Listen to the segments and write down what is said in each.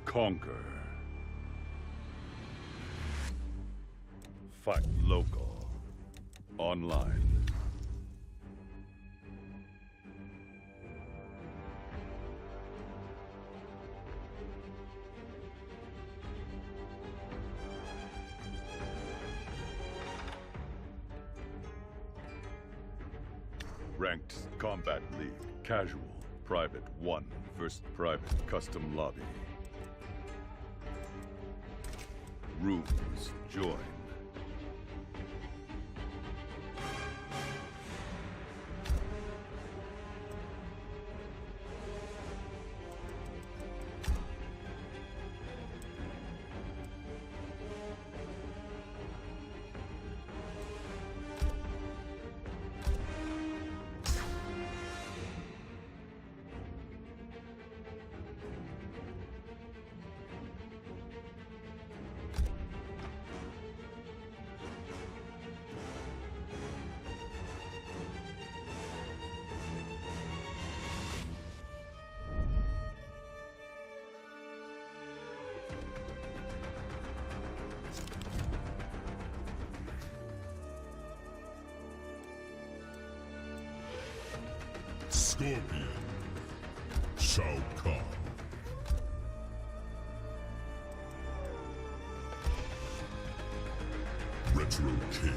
Conquer. Fight local. Online. Ranked Combat League. Casual. Private 1 versus Private Custom Lobby. Rooms. Join. Scorpion, Shao Kahn. Retro Kid.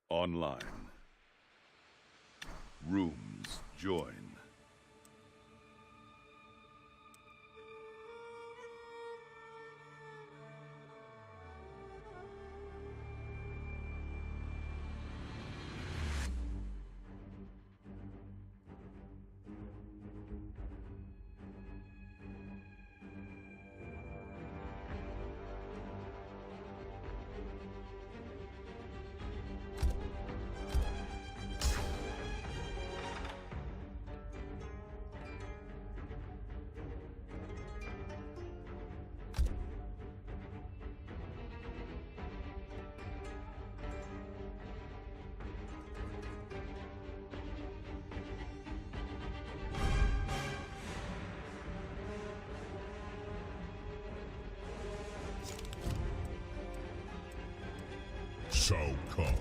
Online. Rooms. Join. Shao Kahn,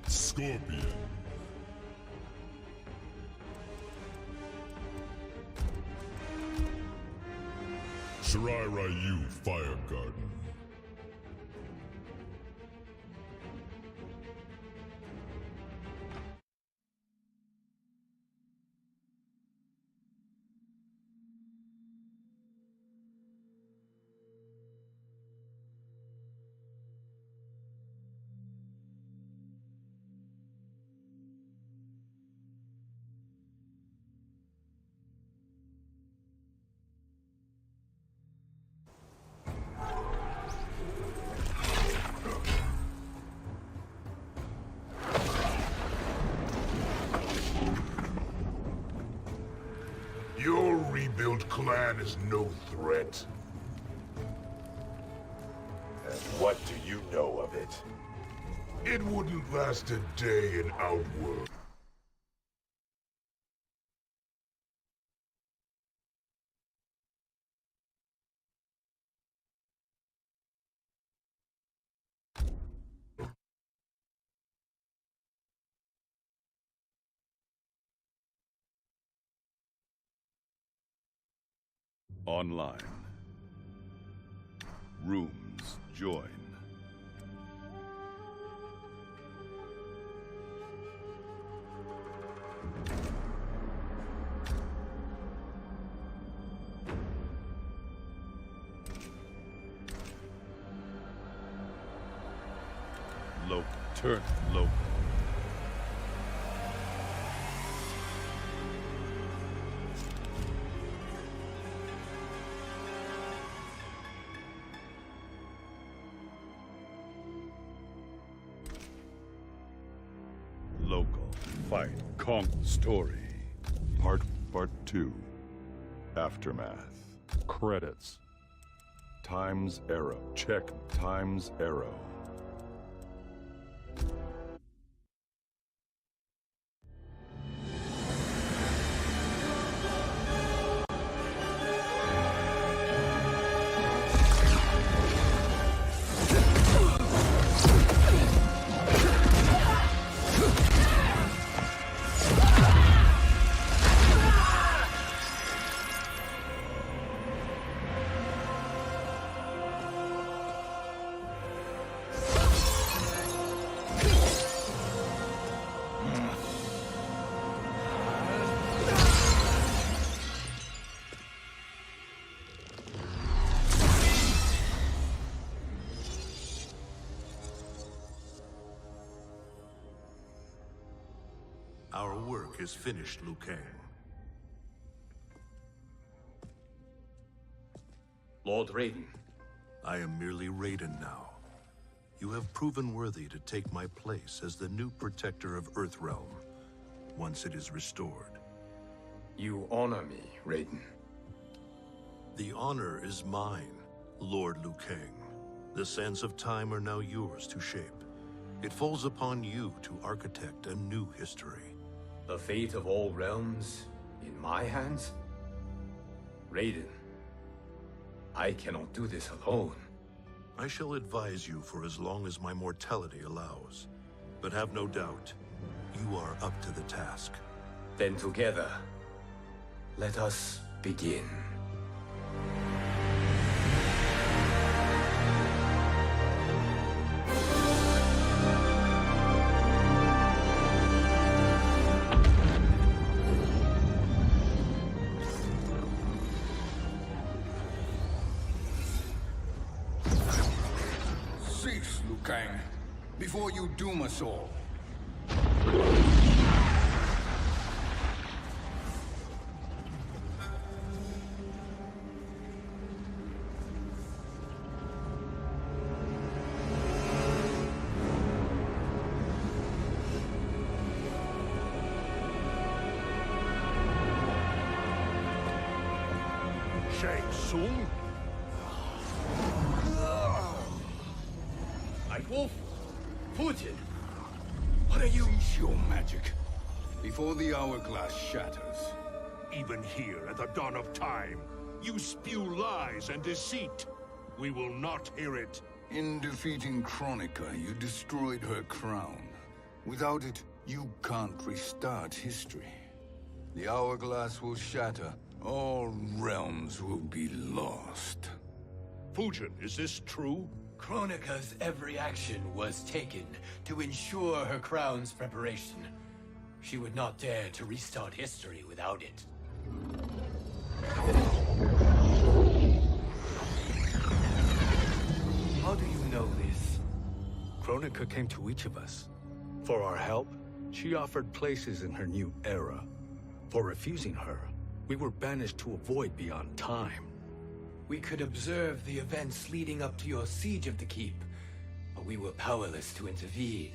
Scorpion. Shirai Ryu, Fire Garden. Your rebuilt clan is no threat. And what do you know of it? It wouldn't last a day in Outworld. Online. Rooms. Join. Local. Turn local. Local. fight, story. Part 2. Aftermath. Credits. Time's Arrow. Check Time's Arrow. Our work is finished, Liu Kang. Lord Raiden. I am merely Raiden now. You have proven worthy to take my place as the new protector of Earthrealm, once it is restored. You honor me, Raiden. The honor is mine, Lord Liu Kang. The sands of time are now yours to shape. It falls upon you to architect a new history. The fate of all realms in my hands? Raiden, I cannot do this alone. I shall advise you for as long as my mortality allows. But have no doubt, you are up to the task. Then together, let us begin. Cease, Liu Kang, before you doom us all. Shang Tsung? Night Wolf? Putin? What are you? Cease your magic, before the hourglass shatters. Even here at the dawn of time, you spew lies and deceit. We will not hear it. In defeating Kronika, you destroyed her crown. Without it, you can't restart history. The hourglass will shatter. All realms will be lost. Fujin, is this true? Kronika's every action was taken to ensure her crown's preparation. She would not dare to restart history without it. How do you know this? Kronika came to each of us. For our help, she offered places in her new era. For refusing her, we were banished to a void beyond time. We could observe the events leading up to your siege of the keep, but we were powerless to intervene.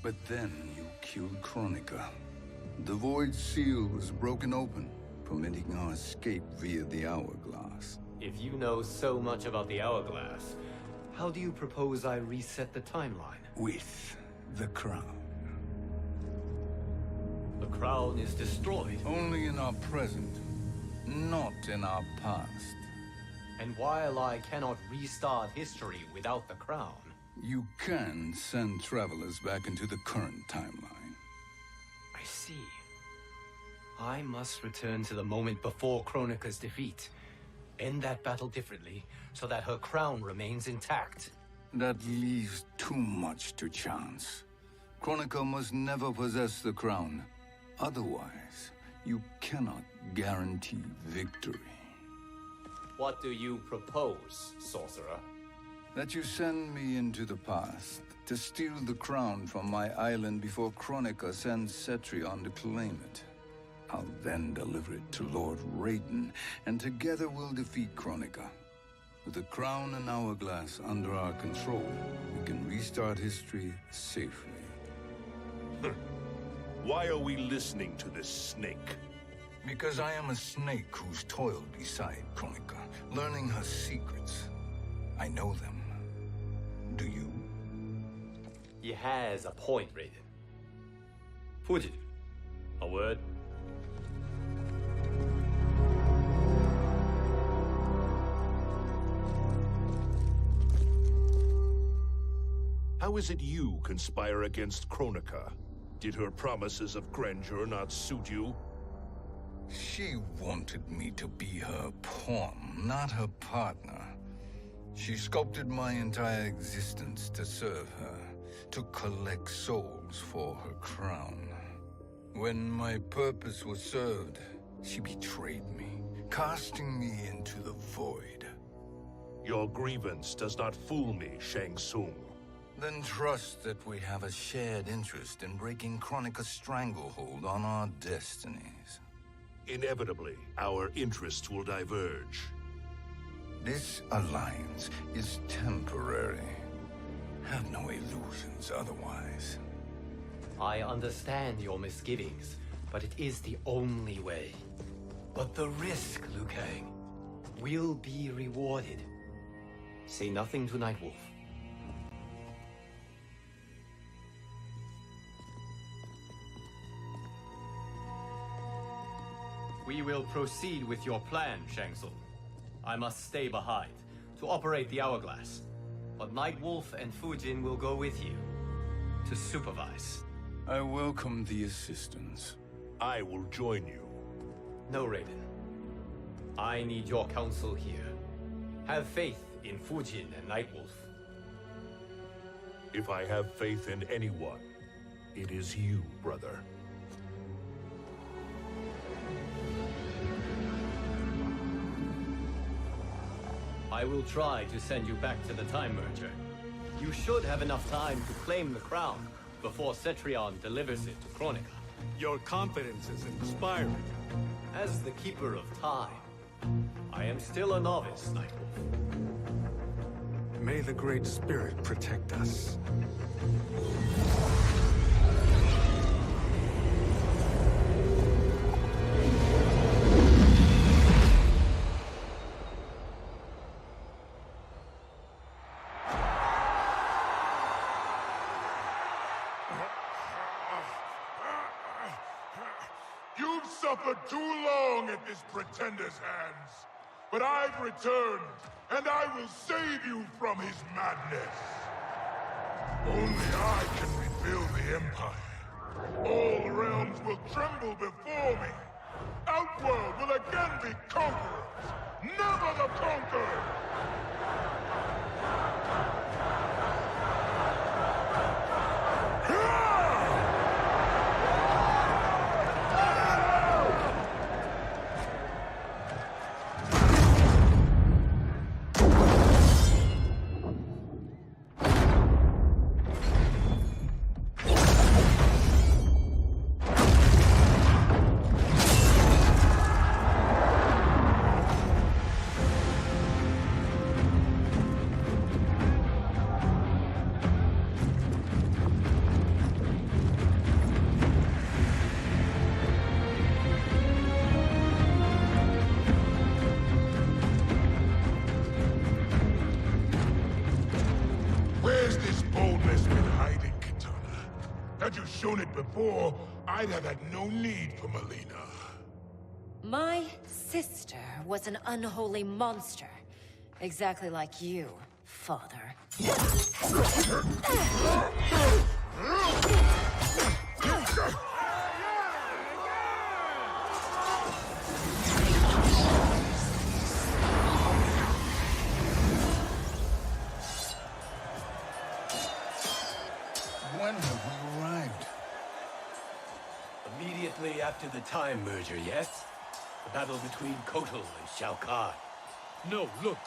But then you killed Kronika. The Void Seal was broken open, permitting our escape via the hourglass. If you know so much about the hourglass, how do you propose I reset the timeline? With the crown. The crown is destroyed. Only in our present, not in our past. And while I cannot restart history without the crown... You can send travelers back into the current timeline. I see. I must return to the moment before Kronika's defeat. End that battle differently, so that her crown remains intact. That leaves too much to chance. Kronika must never possess the crown. Otherwise, you cannot guarantee victory. What do you propose, sorcerer? That you send me into the past to steal the crown from my island before Kronika sends Cetrion to claim it. I'll then deliver it to Lord Raiden, and together we'll defeat Kronika. With the crown and hourglass under our control, we can restart history safely. Why are we listening to this snake? Because I am a snake who's toiled beside Kronika, learning her secrets. I know them. Do you? He has a point, Raiden. Fujin, a word? How is it you conspire against Kronika? Did her promises of grandeur not suit you? She wanted me to be her pawn, not her partner. She sculpted my entire existence to serve her, to collect souls for her crown. When my purpose was served, she betrayed me, casting me into the void. Your grievance does not fool me, Shang Tsung. Then trust that we have a shared interest in breaking Kronika's stranglehold on our destinies. Inevitably, our interests will diverge. This alliance is temporary. Have no illusions otherwise. I understand your misgivings, but it is the only way. But the risk, Liu Kang, will be rewarded. Say nothing to Nightwolf. We will proceed with your plan, Shang Tsung. I must stay behind to operate the hourglass. But Nightwolf and Fujin will go with you to supervise. I welcome the assistance. I will join you. No, Raiden. I need your counsel here. Have faith in Fujin and Nightwolf. If I have faith in anyone, it is you, brother. I will try to send you back to the Time Merger. You should have enough time to claim the crown before Cetrion delivers it to Kronika. Your confidence is inspiring. As the Keeper of Time, I am still a novice, Nightwolf. May the Great Spirit protect us. You've suffered too long at this pretender's hands. But I've returned, and I will save you from his madness. Only I can rebuild the Empire. All realms will tremble before me. Outworld will again be conquerors, never the conquered! Had you shown it before, I'd have had no need for Melina. My sister was an unholy monster. Exactly like you, father. When have we arrived? Immediately after the Time Merger, yes? The battle between Kotal and Shao Kahn. No, look.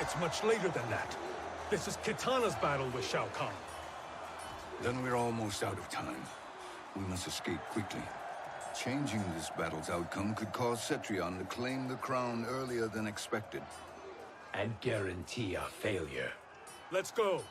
It's much later than that. This is Kitana's battle with Shao Kahn. Then we're almost out of time. We must escape quickly. Changing this battle's outcome could cause Cetrion to claim the crown earlier than expected. And guarantee our failure. Let's go!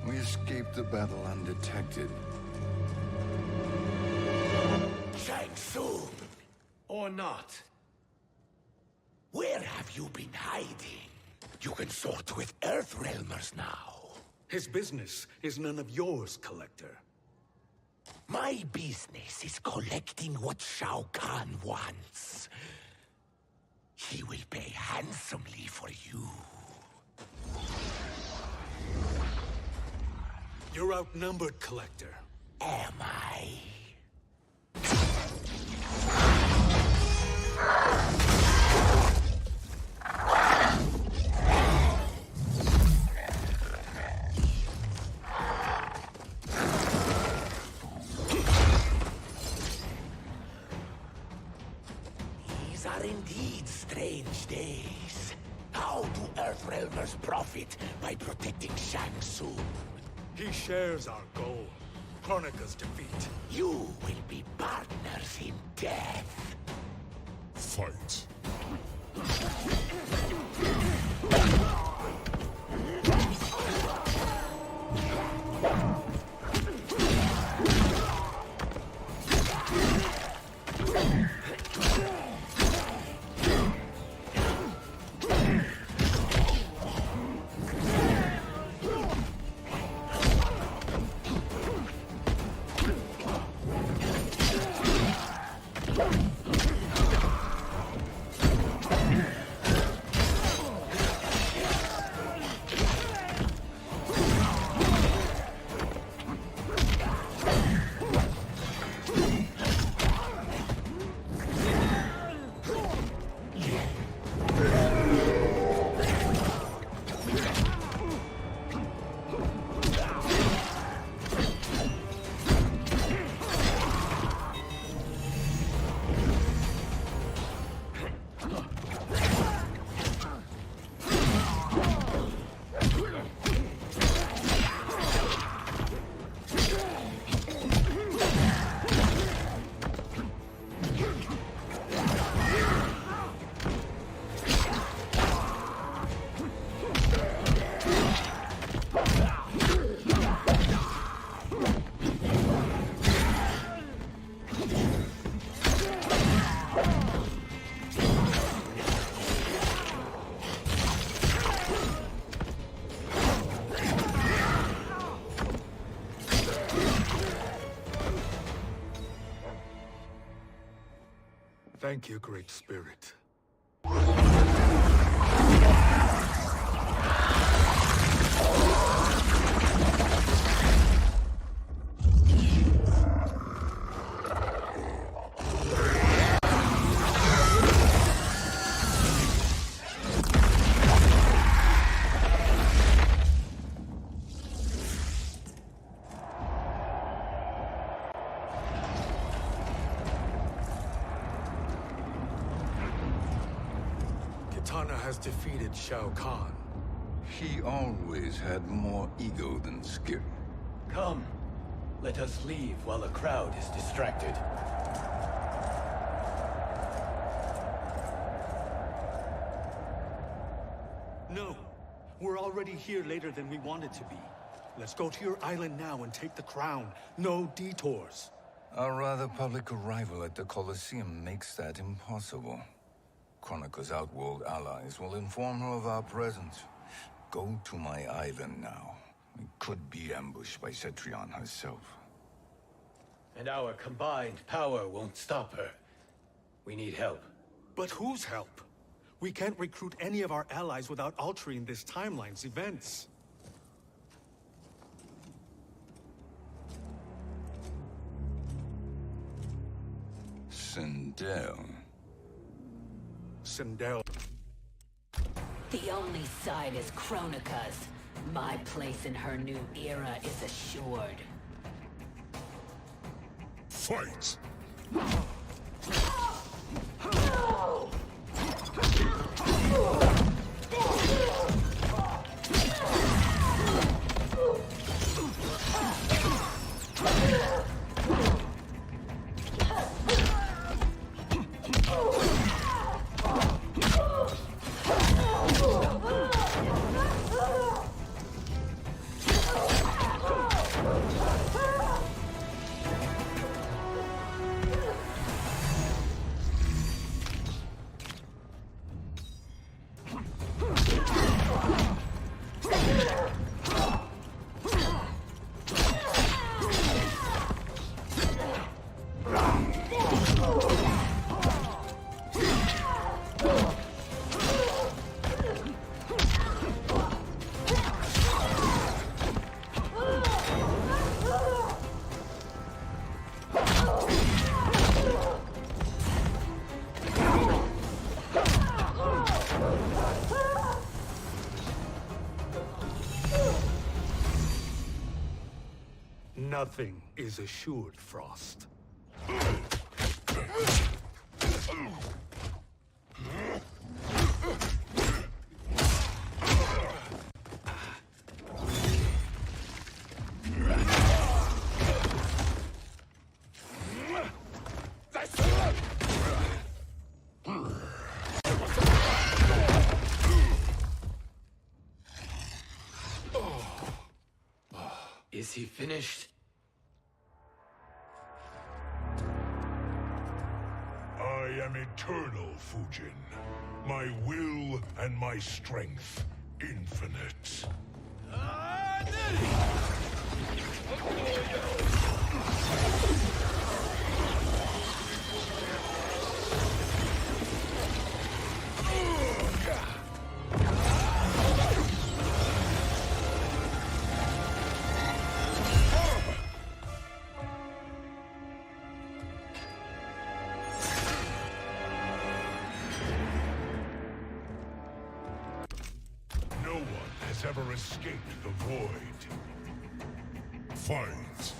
We escaped the battle undetected. Shang Tsung, Or not. where have you been hiding? You consort with Earthrealmers now. His business is none of yours, Collector. My business is collecting what Shao Kahn wants. He will pay handsomely for you. You're outnumbered, Collector. Am I? These are indeed strange days. How do Earthrealmers profit by protecting Shang Tsung? He shares our goal. Kronika's defeat. You will be partners in death. Fight. Thank you, Great Spirit. Kitana has defeated Shao Kahn. He always had more ego than skill. Come. Let us leave while the crowd is distracted. already here later than we wanted to be. Let's go to your island now and take the crown. No detours. Our rather public arrival at the Colosseum makes that impossible. Kronika's outworld allies will inform her of our presence. Go to my island now. We could be ambushed by Cetrion herself. And our combined power won't stop her. We need help. But whose help? We can't recruit any of our allies without altering this timeline's events. Sindel. Sindel. The only side is Kronika's. My place in her new era is assured. Fight! Nothing is assured, Frost. Is he finished? I am eternal, Fujin. My will and my strength infinite. No one has ever escaped the void. Fight!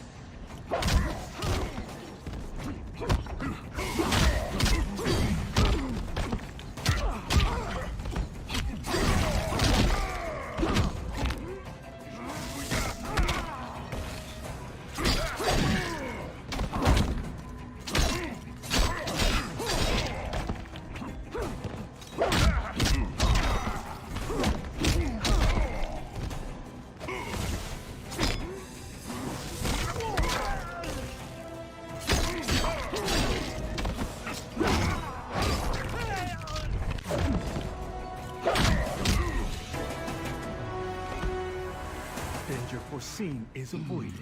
Danger foreseen is avoided.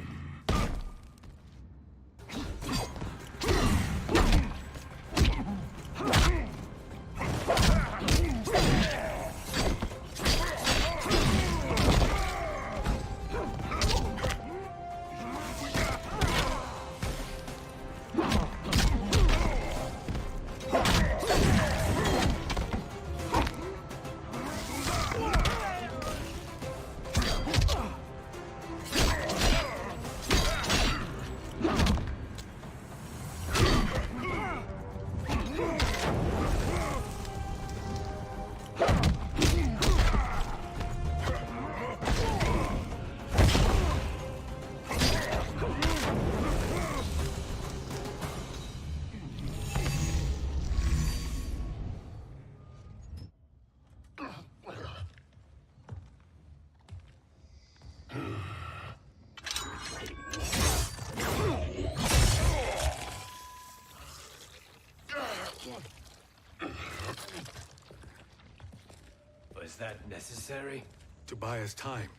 that necessary? To buy us time.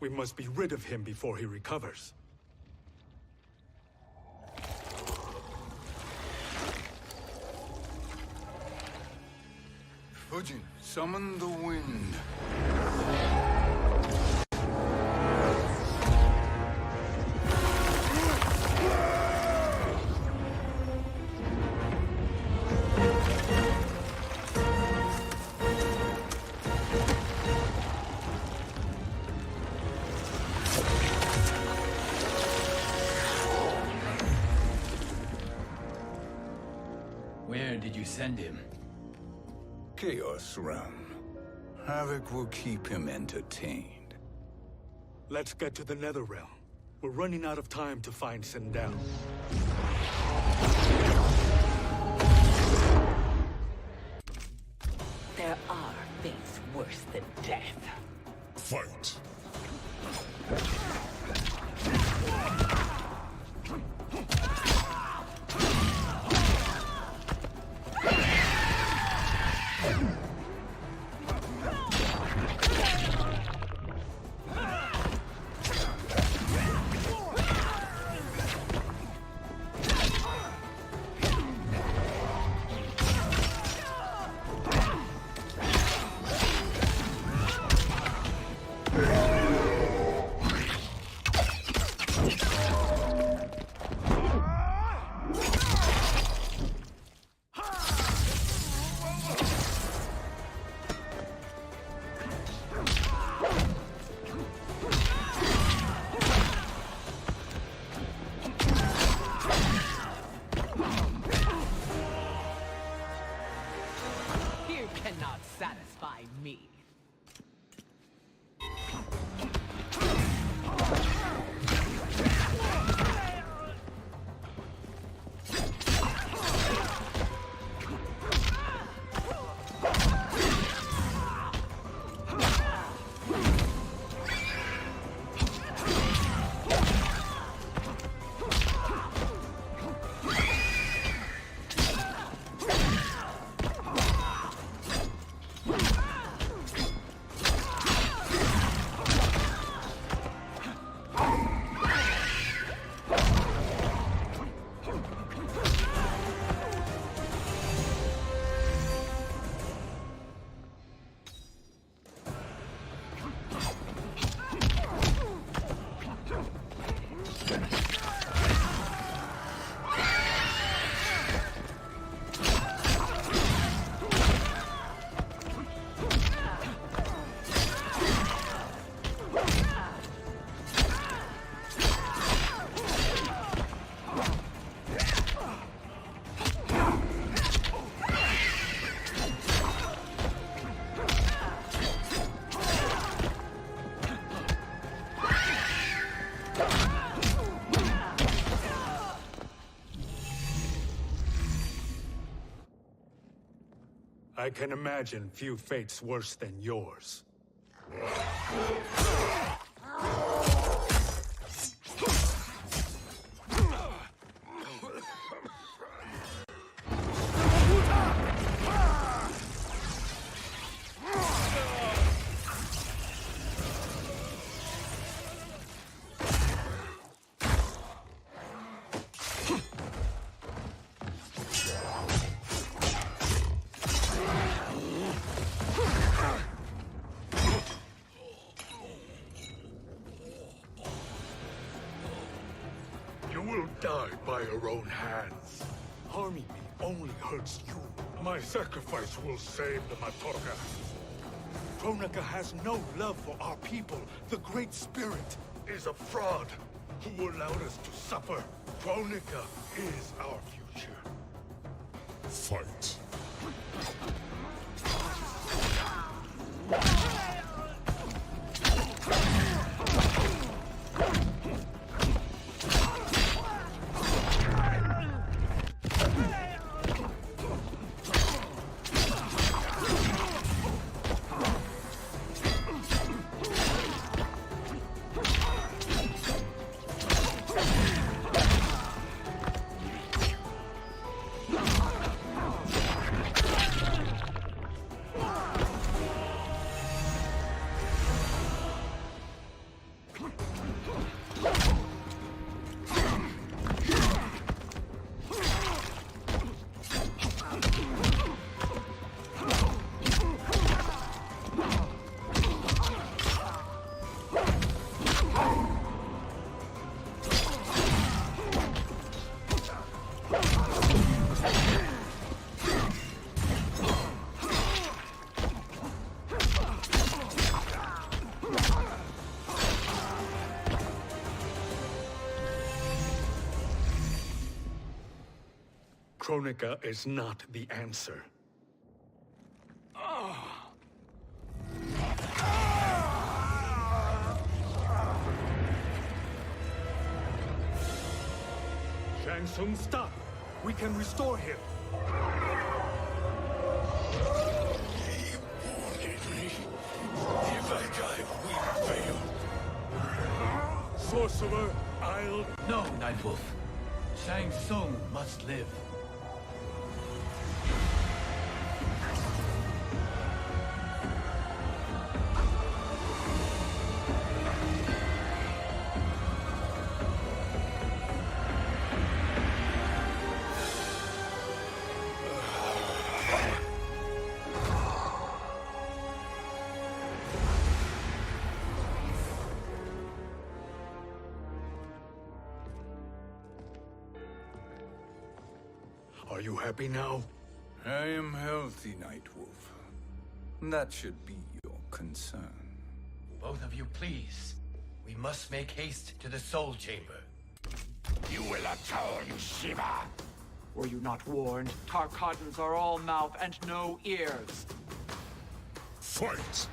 We must be rid of him before he recovers. Fujin, summon the wind. Where did you send him? Chaos Realm. Havoc will keep him entertained. Let's get to the Netherrealm. We're running out of time to find Sindel. There are fates worse than death. Fight. Cannot satisfy me. I can imagine few fates worse than yours. You will die by your own hands. Harming me only hurts you. My sacrifice will save the Matorga. Kronika has no love for our people. The Great Spirit is a fraud who allowed us to suffer. Kronika is our future. Fight. Kronika is not the answer. Shang Tsung, stop! We can restore him. He wanted me. If I die, we fail. Sorcerer, I'll... No, Nightwolf. Shang Tsung must live. Are you happy now? I am healthy, Nightwolf. That should be your concern. Both of you, please. We must make haste to the Soul Chamber. You will atone, Shiva. Were you not warned? Tarkatans are all mouth and no ears. Fight!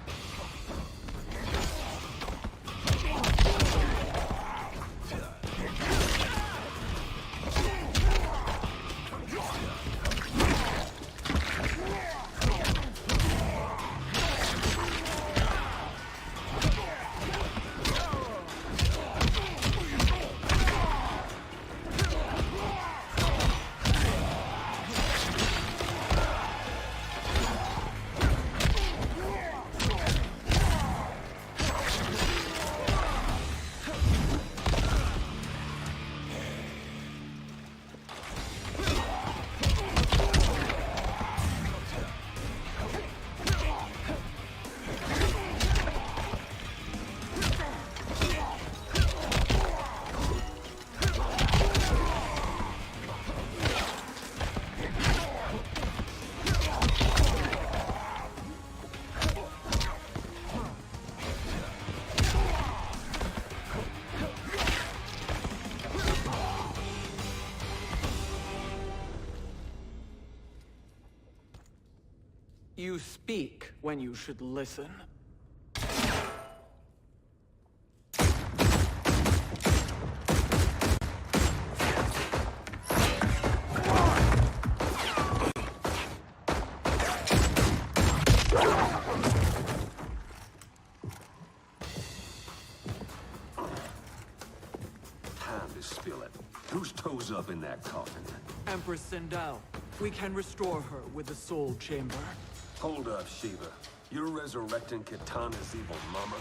You speak when you should listen. Time to spill it. Whose toes up in that coffin? Empress Sindel. We can restore her with the Soul Chamber. Hold up, Shiva. You're resurrecting Kitana's evil mama?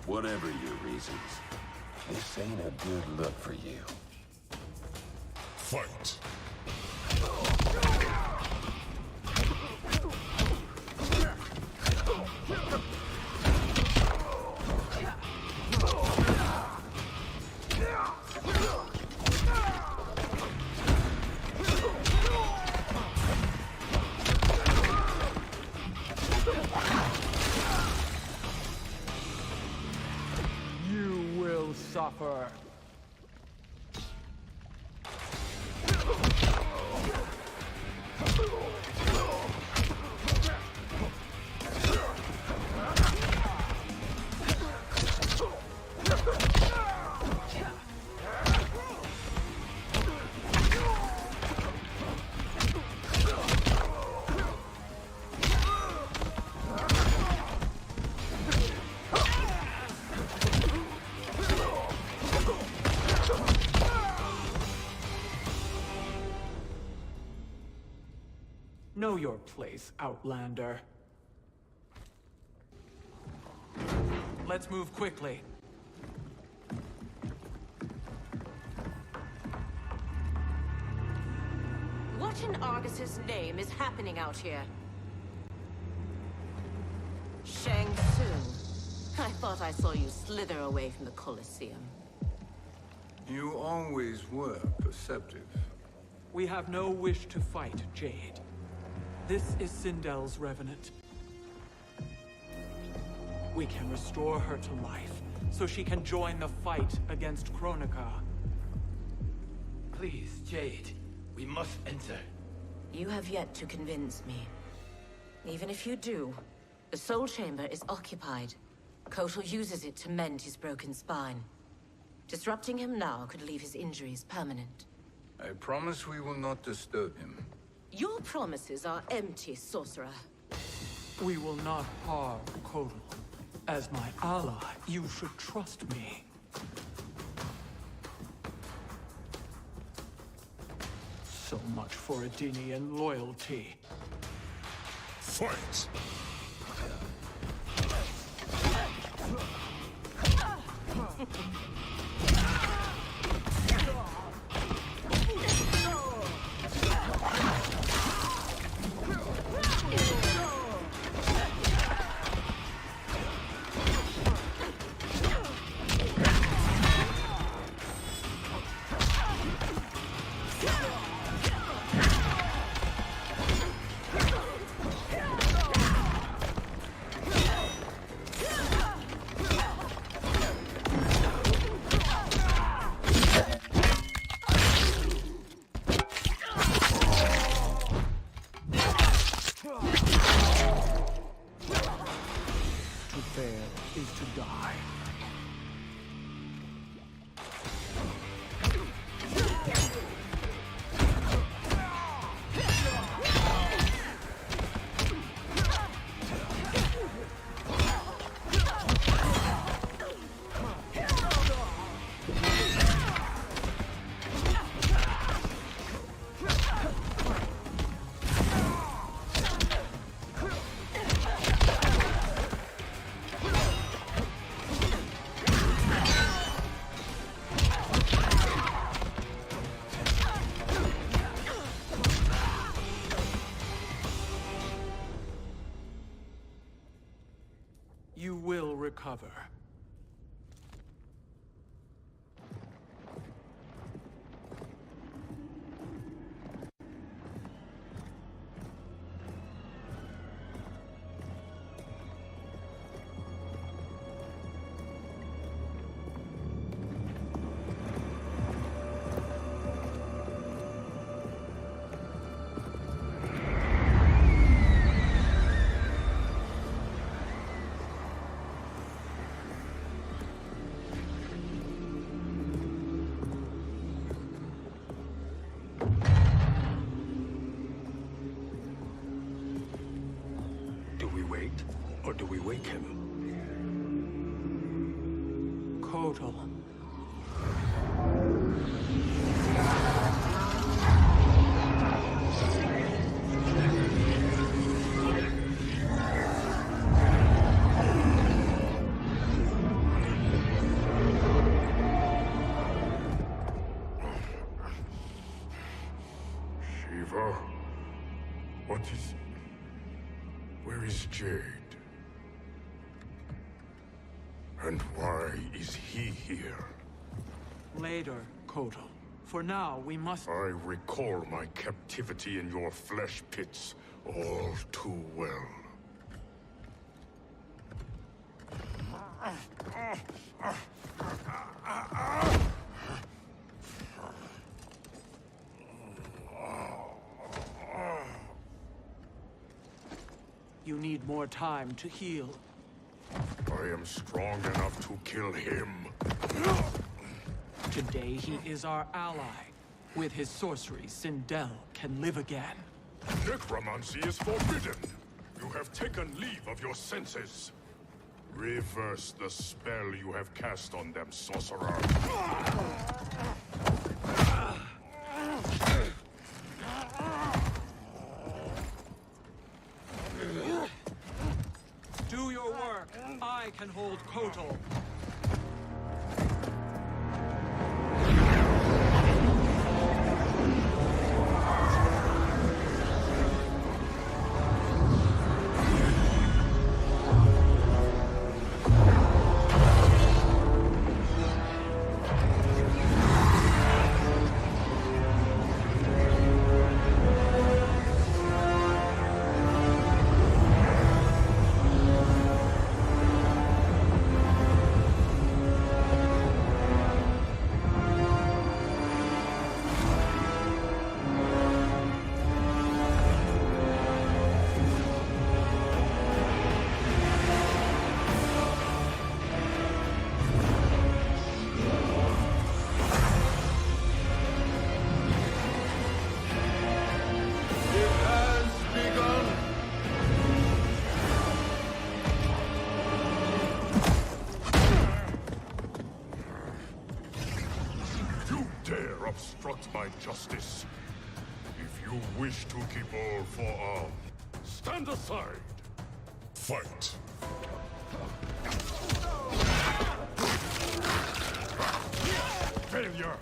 Whatever your reasons, this ain't a good look for you. Fight! You will suffer. Know your place, Outlander. Let's move quickly. What in Argus's name is happening out here? Shang Tsung. I thought I saw you slither away from the Colosseum. You always were perceptive. We have no wish to fight, Jade. This is Sindel's revenant. We can restore her to life, so she can join the fight against Kronika. Please, Jade. We must enter. You have yet to convince me. Even if you do, the Soul Chamber is occupied. Kotal uses it to mend his broken spine. Disrupting him now could leave his injuries permanent. I promise we will not disturb him. Your promises are empty, sorcerer. We will not harm Kotal. As my ally, you should trust me. So much for Adenian loyalty. Fight! Is to die. You will recover. Or do we wake him? Kotal. Shiva? What is... Where is Jade? And why is he here? Later, Kotal. For now, we must... I recall my captivity in your flesh pits all too well. You need more time to heal. I am strong enough to kill him. Today he is our ally. With his sorcery, Sindel can live again. Necromancy is forbidden. You have taken leave of your senses. Reverse the spell you have cast on them, sorcerer. Do your work. I can hold Kotal. justice. If you wish to keep all for all, stand aside. Fight. Failure.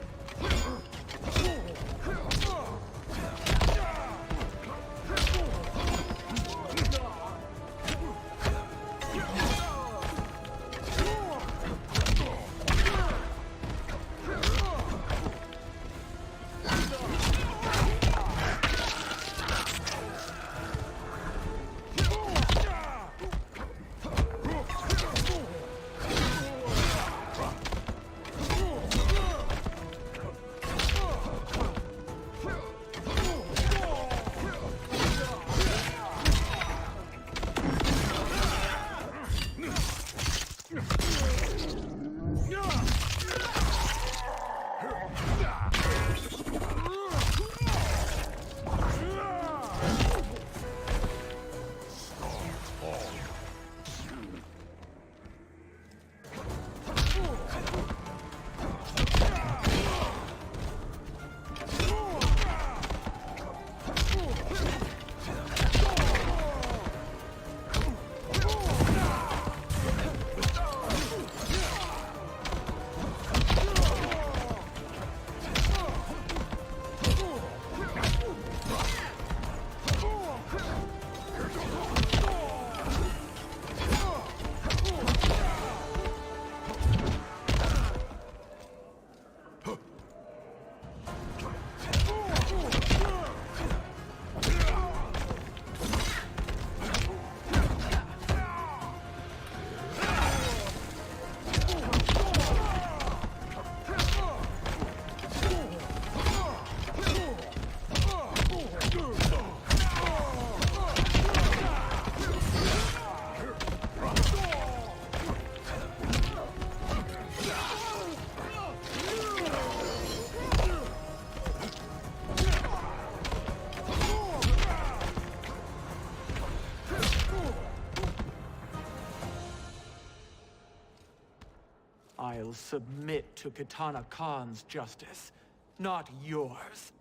I'll submit to Kitana Khan's justice, not yours.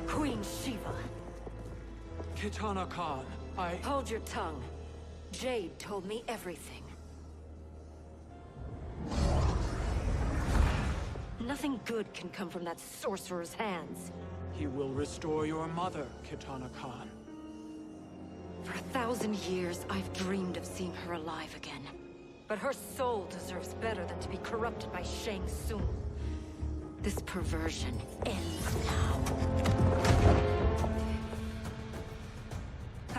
Queen Shiva. Kitana Khan, Hold your tongue. Jade told me everything. Nothing good can come from that sorcerer's hands. He will restore your mother, Kitana Khan. For 1,000 years, I've dreamed of seeing her alive again. But her soul deserves better than to be corrupted by Shang Tsung. This perversion ends now.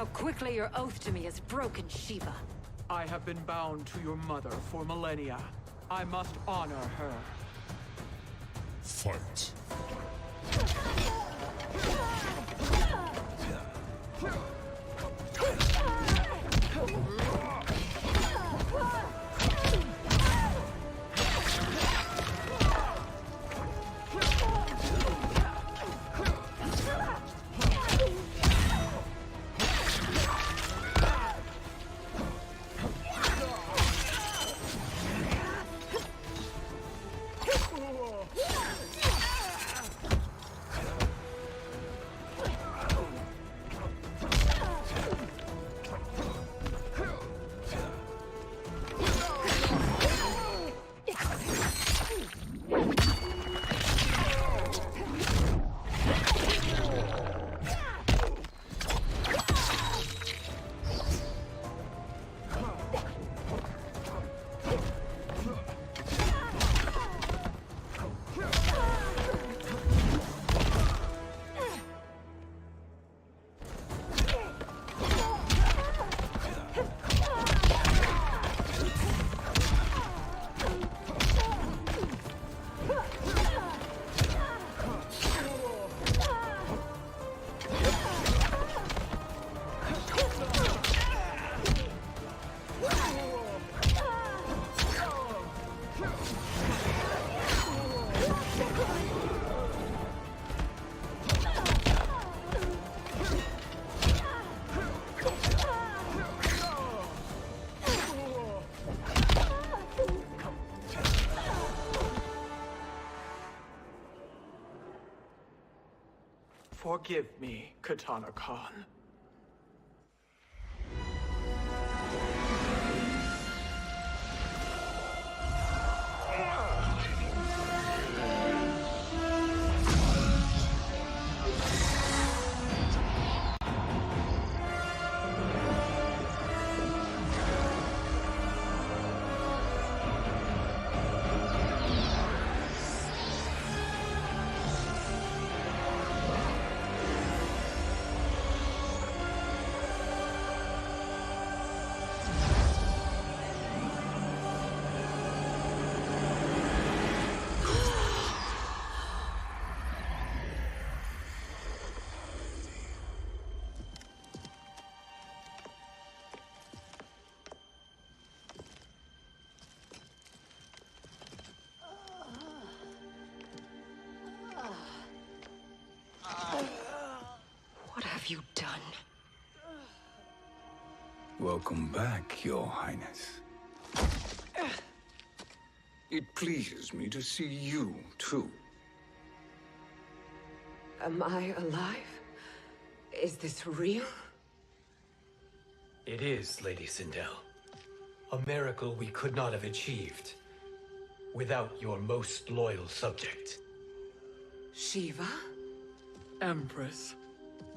How quickly your oath to me has broken, Shiva. I have been bound to your mother for millennia. I must honor her. Fight. Forgive me, Katana Khan. What have you done? Welcome back, Your Highness. It pleases me to see you, too. Am I alive? Is this real? It is, Lady Sindel. A miracle we could not have achieved without your most loyal subject. Shiva? Empress,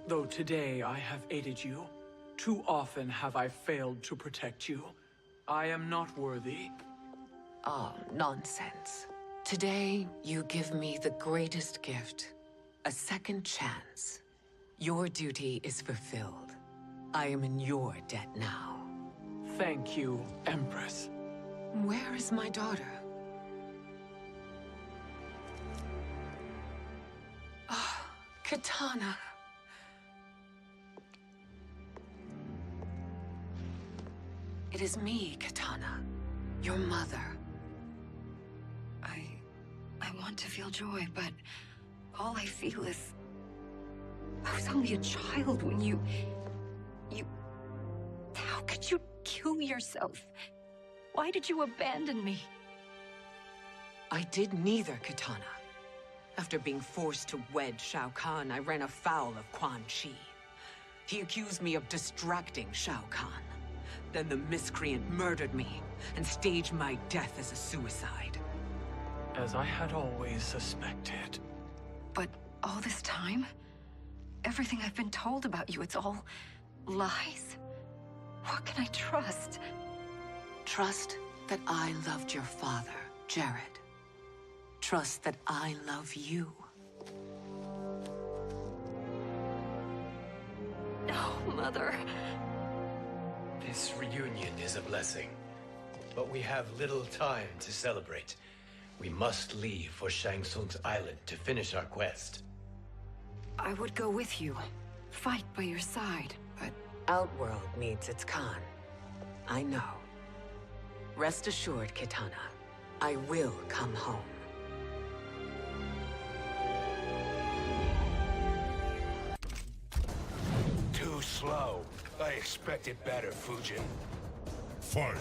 though today I have aided you, too often have I failed to protect you. I am not worthy. Oh, nonsense. Today, you give me the greatest gift. A second chance. Your duty is fulfilled. I am in your debt now. Thank you, Empress. Where is my daughter? Ah, Katana. It is me, Katana. Your mother. I want to feel joy, but all I feel is... I was only a child when you... How could you kill yourself? Why did you abandon me? I did neither, Katana. After being forced to wed Shao Kahn, I ran afoul of Quan Chi. He accused me of distracting Shao Kahn. Then the miscreant murdered me and staged my death as a suicide. As I had always suspected. But all this time? Everything I've been told about you, it's all lies? What can I trust? Trust that I loved your father, Jared. Trust that I love you. No, Mother. This reunion is a blessing, but we have little time to celebrate. We must leave for Shang Tsung's island to finish our quest. I would go with you. Fight by your side, but... Outworld needs its Khan. I know. Rest assured, Kitana. I will come home. Too slow. I expected better, Fujin. Fight!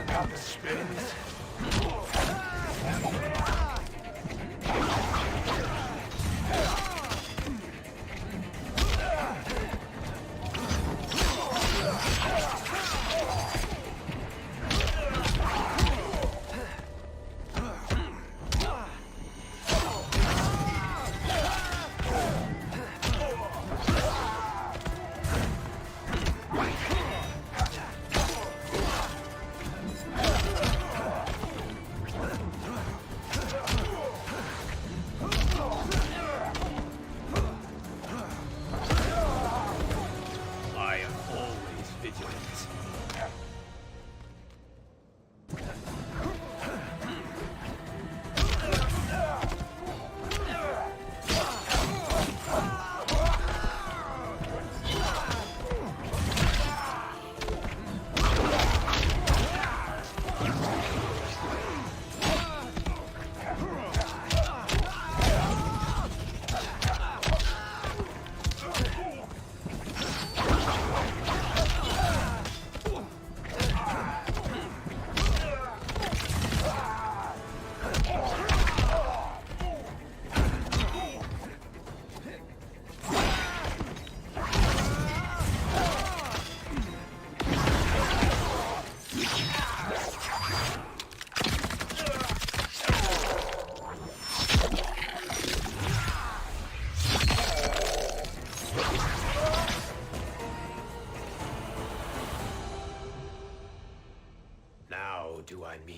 How the spins?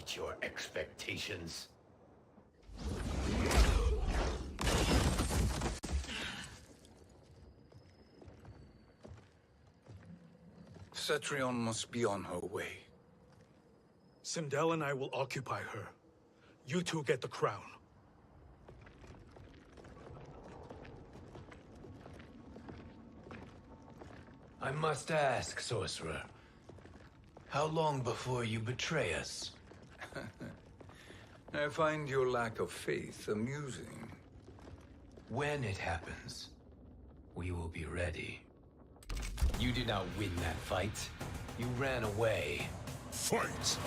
not your expectations. Cetrion must be on her way. Sindel and I will occupy her. You two get the crown. I must ask, sorcerer. How long before you betray us? I find your lack of faith amusing. When it happens, we will be ready. You did not win that fight. You ran away. Fight!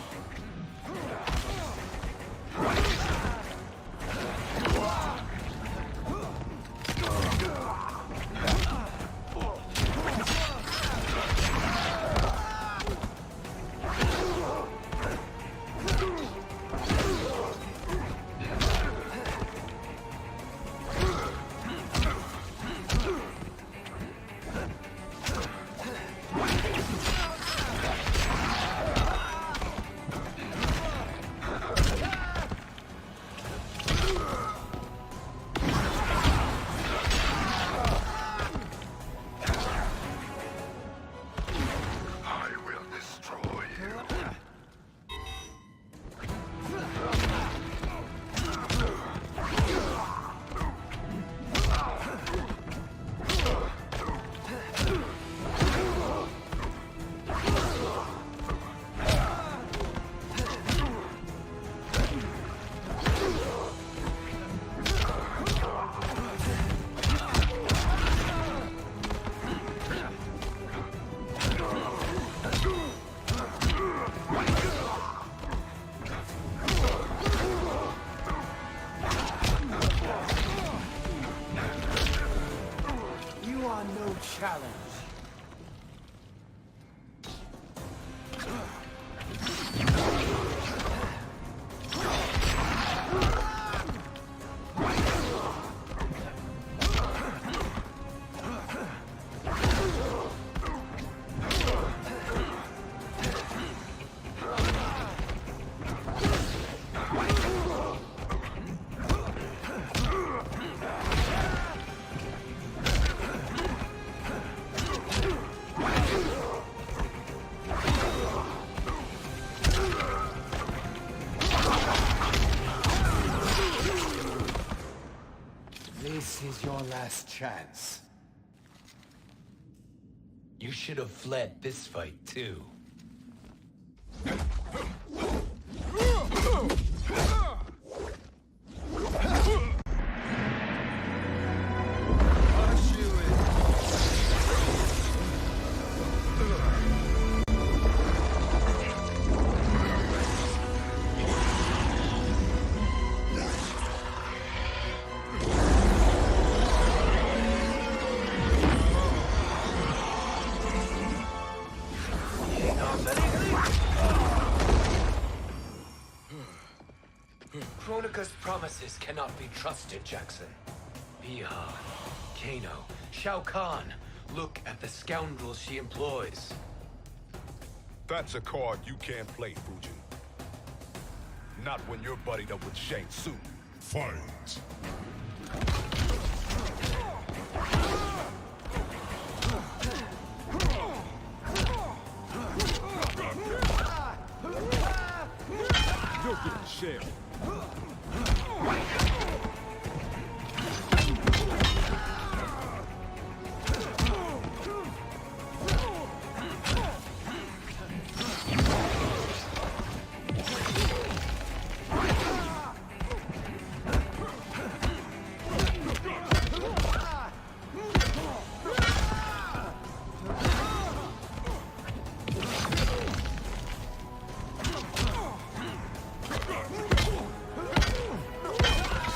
Challenge. This is your last chance. You should have fled this fight, too. Kronika's promises cannot be trusted, Jackson. Bihan, Kano, Shao Kahn. Look at the scoundrels she employs. That's a card you can't play, Fujin. Not when you're buddied up with Shang Tsung. Fight! You're getting shelled.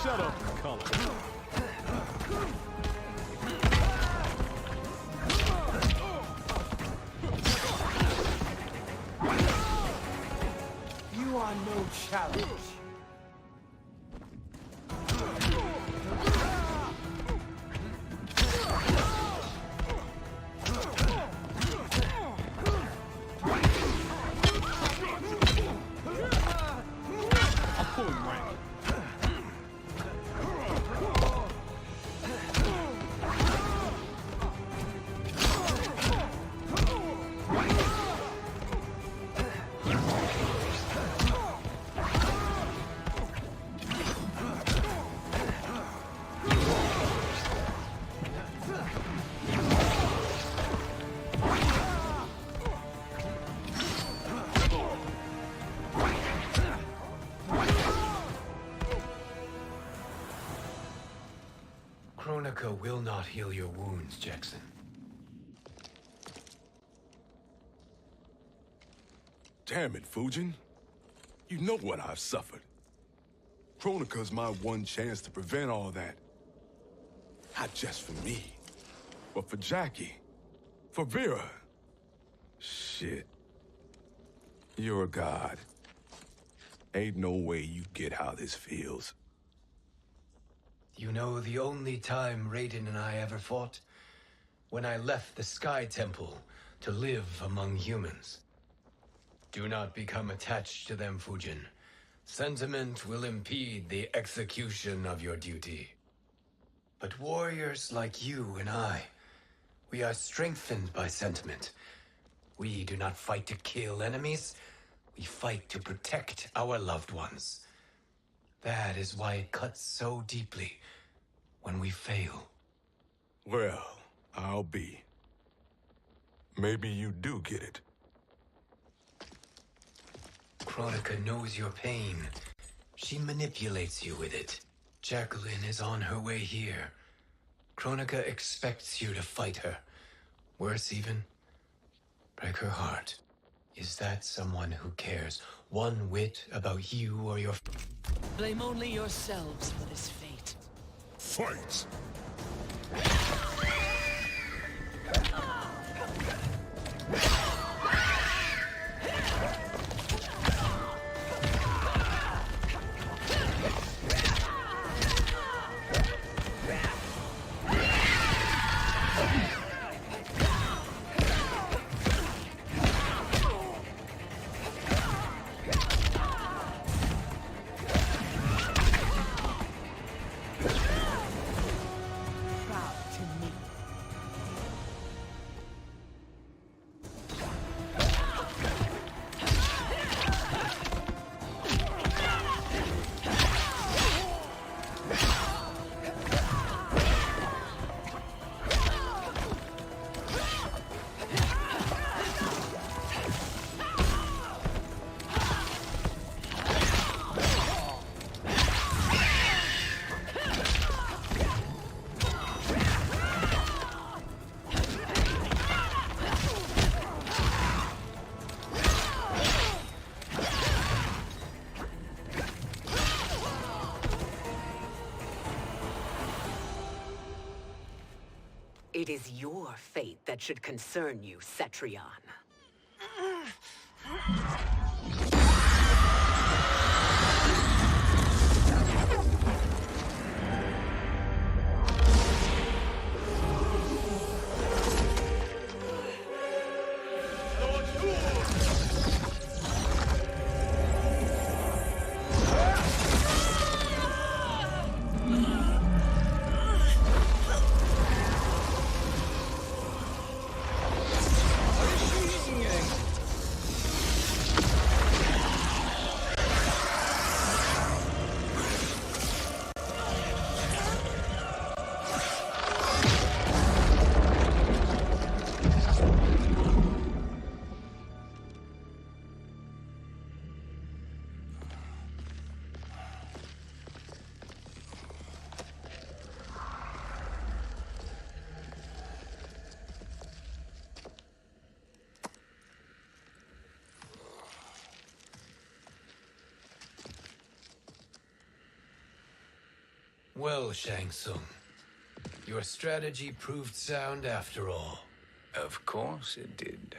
Shut up, Colin. You are no challenge. Kronika will not heal your wounds, Jackson. Damn it, Fujin. You know what I've suffered. Kronika's my one chance to prevent all that. Not just for me, but for Jackie, for Vera. Shit. You're a god. Ain't no way you get how this feels. You know the only time Raiden and I ever fought? When I left the Sky Temple to live among humans. Do not become attached to them, Fujin. Sentiment will impede the execution of your duty. But warriors like you and I, we are strengthened by sentiment. We do not fight to kill enemies. We fight to protect our loved ones. That is why it cuts so deeply when we fail. Well, I'll be. Maybe you do get it. Kronika knows your pain. She manipulates you with it. Jacqueline is on her way here. Kronika expects you to fight her. Worse even, break her heart. Is that someone who cares one whit about you or your... Blame only yourselves for this fate. Fight! It is your fate that should concern you, Cetrion. Well, Shang Tsung, your strategy proved sound after all. Of course it did.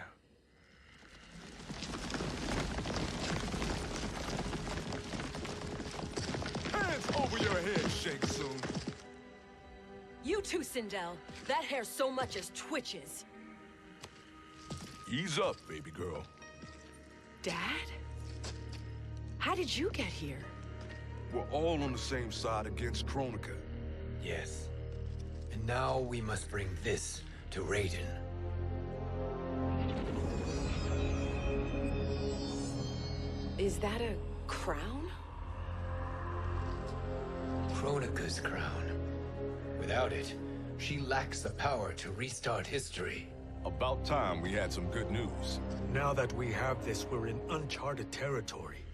Hands over your head, Shang Tsung. You too, Sindel. That hair so much as twitches. Ease up, baby girl. Dad? How did you get here? We're all on the same side against Kronika. Yes. And now we must bring this to Raiden. Is that a crown? Kronika's crown. Without it, she lacks the power to restart history. About time we had some good news. Now that we have this, we're in uncharted territory.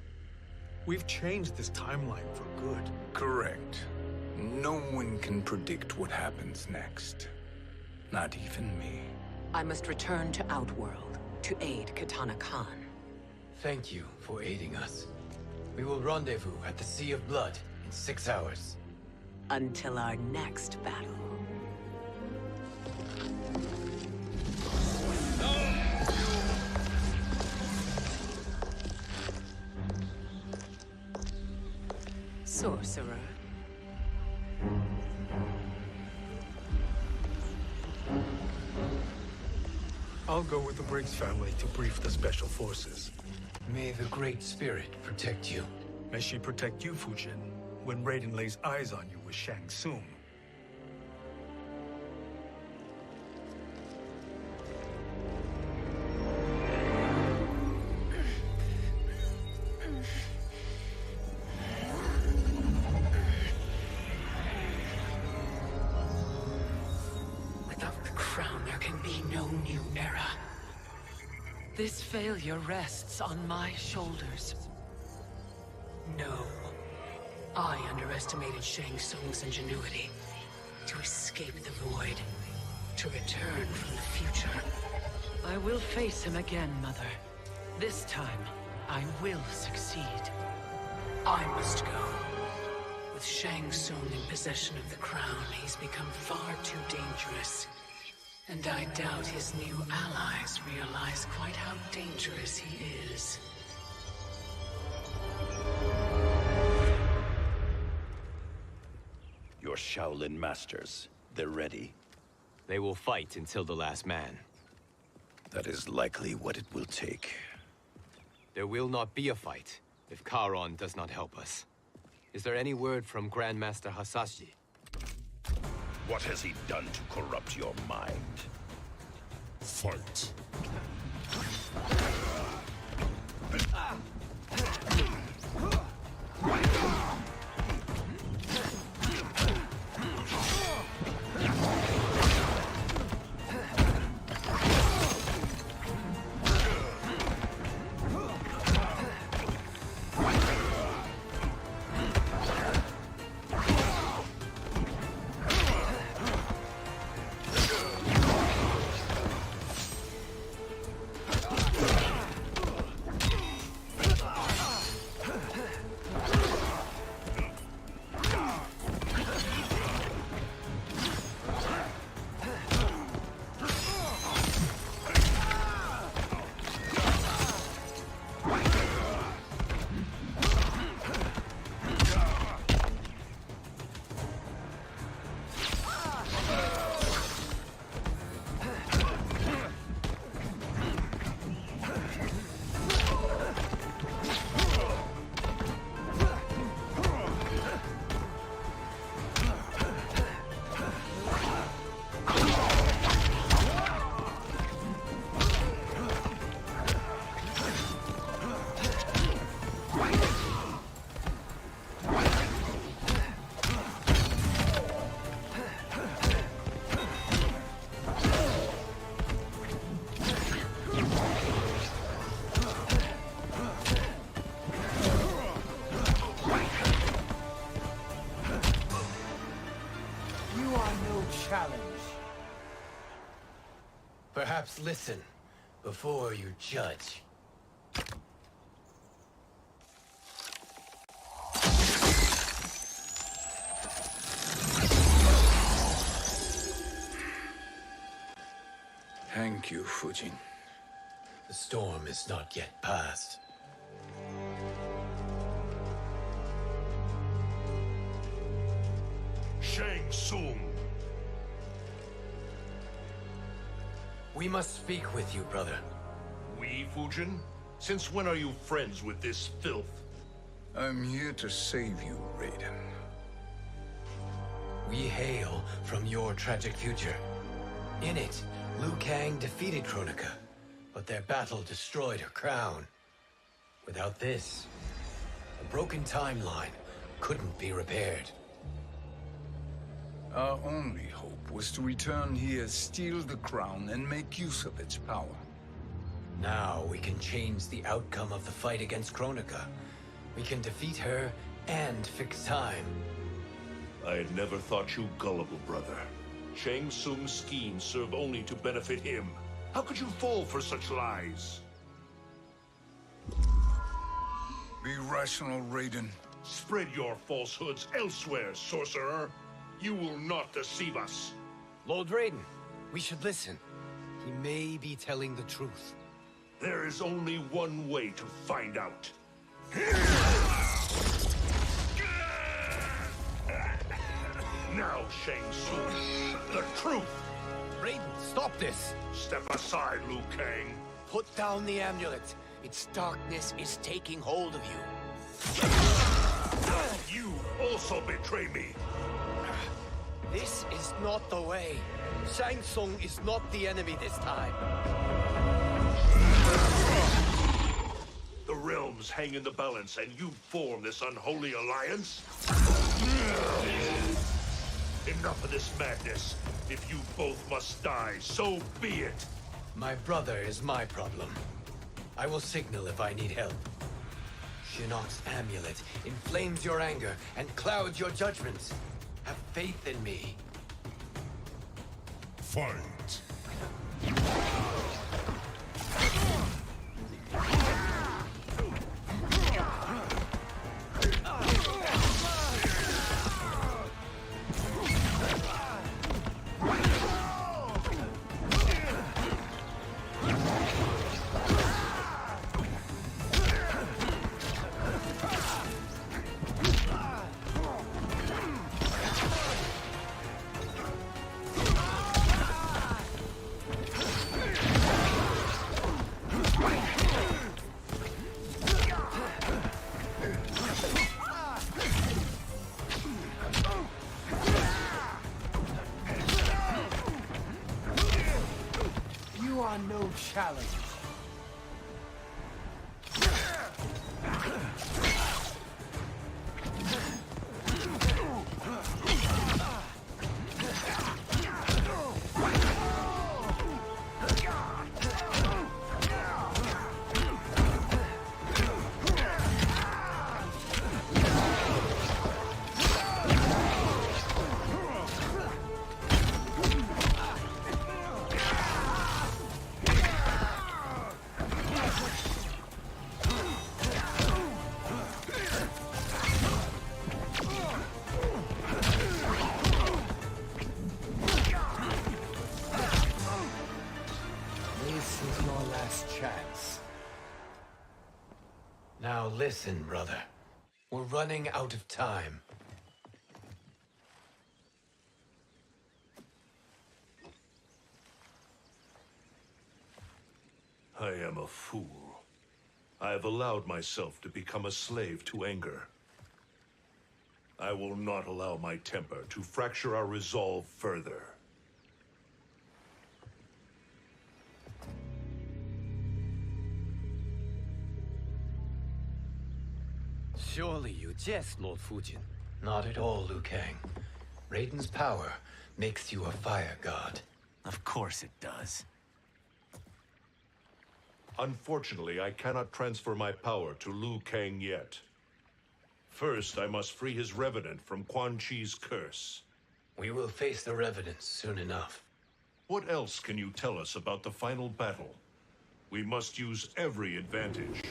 We've changed this timeline for good. Correct. No one can predict what happens next. Not even me. I must return to Outworld to aid Kitana Khan. Thank you for aiding us. We will rendezvous at the Sea of Blood in 6 hours. Until our next battle. Sorcerer. I'll go with the Briggs family to brief the Special Forces. May the Great Spirit protect you. May she protect you, Fujin, when Raiden lays eyes on you with Shang Tsung. Without the crown, there can be no new era. This failure rests on my shoulders. No. I underestimated Shang Tsung's ingenuity. To escape the void. To return from the future. I will face him again, Mother. This time, I will succeed. I must go. With Shang Tsung in possession of the crown, he's become far too dangerous. And I doubt his new allies realize quite how dangerous he is. Your Shaolin masters, they're ready. They will fight until the last man. That is likely what it will take. There will not be a fight if Charon does not help us. Is there any word from Grandmaster Hasashi? What has he done to corrupt your mind? Fight. Perhaps listen before you judge. Thank you, Fujin. The storm is not yet past. Shang Tsung. We must speak with you, brother. We, Fujin? Since when are you friends with this filth? I'm here to save you, Raiden. We hail from your tragic future. In it, Liu Kang defeated Kronika, but their battle destroyed her crown. Without this, a broken timeline couldn't be repaired. Our only hope was to return here, steal the crown, and make use of its power. Now we can change the outcome of the fight against Kronika. We can defeat her and fix time. I had never thought you gullible, brother. Shang Tsung's schemes serve only to benefit him. How could you fall for such lies? Be rational, Raiden. Spread your falsehoods elsewhere, sorcerer. You will not deceive us. Lord Raiden, we should listen. He may be telling the truth. There is only one way to find out. Now, Shang Tsung, the truth! Raiden, stop this! Step aside, Liu Kang. Put down the amulet. Its darkness is taking hold of you. You also betray me. This is not the way. Shang Tsung is not the enemy this time. The realms hang in the balance, and you form this unholy alliance? Enough of this madness. If you both must die, so be it. My brother is my problem. I will signal if I need help. Shinnok's amulet inflames your anger and clouds your judgments. Have faith in me. Fight! You are no challenge. Now listen, brother. We're running out of time. I am a fool. I have allowed myself to become a slave to anger. I will not allow my temper to fracture our resolve further. Surely you jest, Lord Fujin. Not at all, Liu Kang. Raiden's power makes you a fire god. Of course it does. Unfortunately, I cannot transfer my power to Liu Kang yet. First, I must free his revenant from Quan Chi's curse. We will face the revenants soon enough. What else can you tell us about the final battle? We must use every advantage.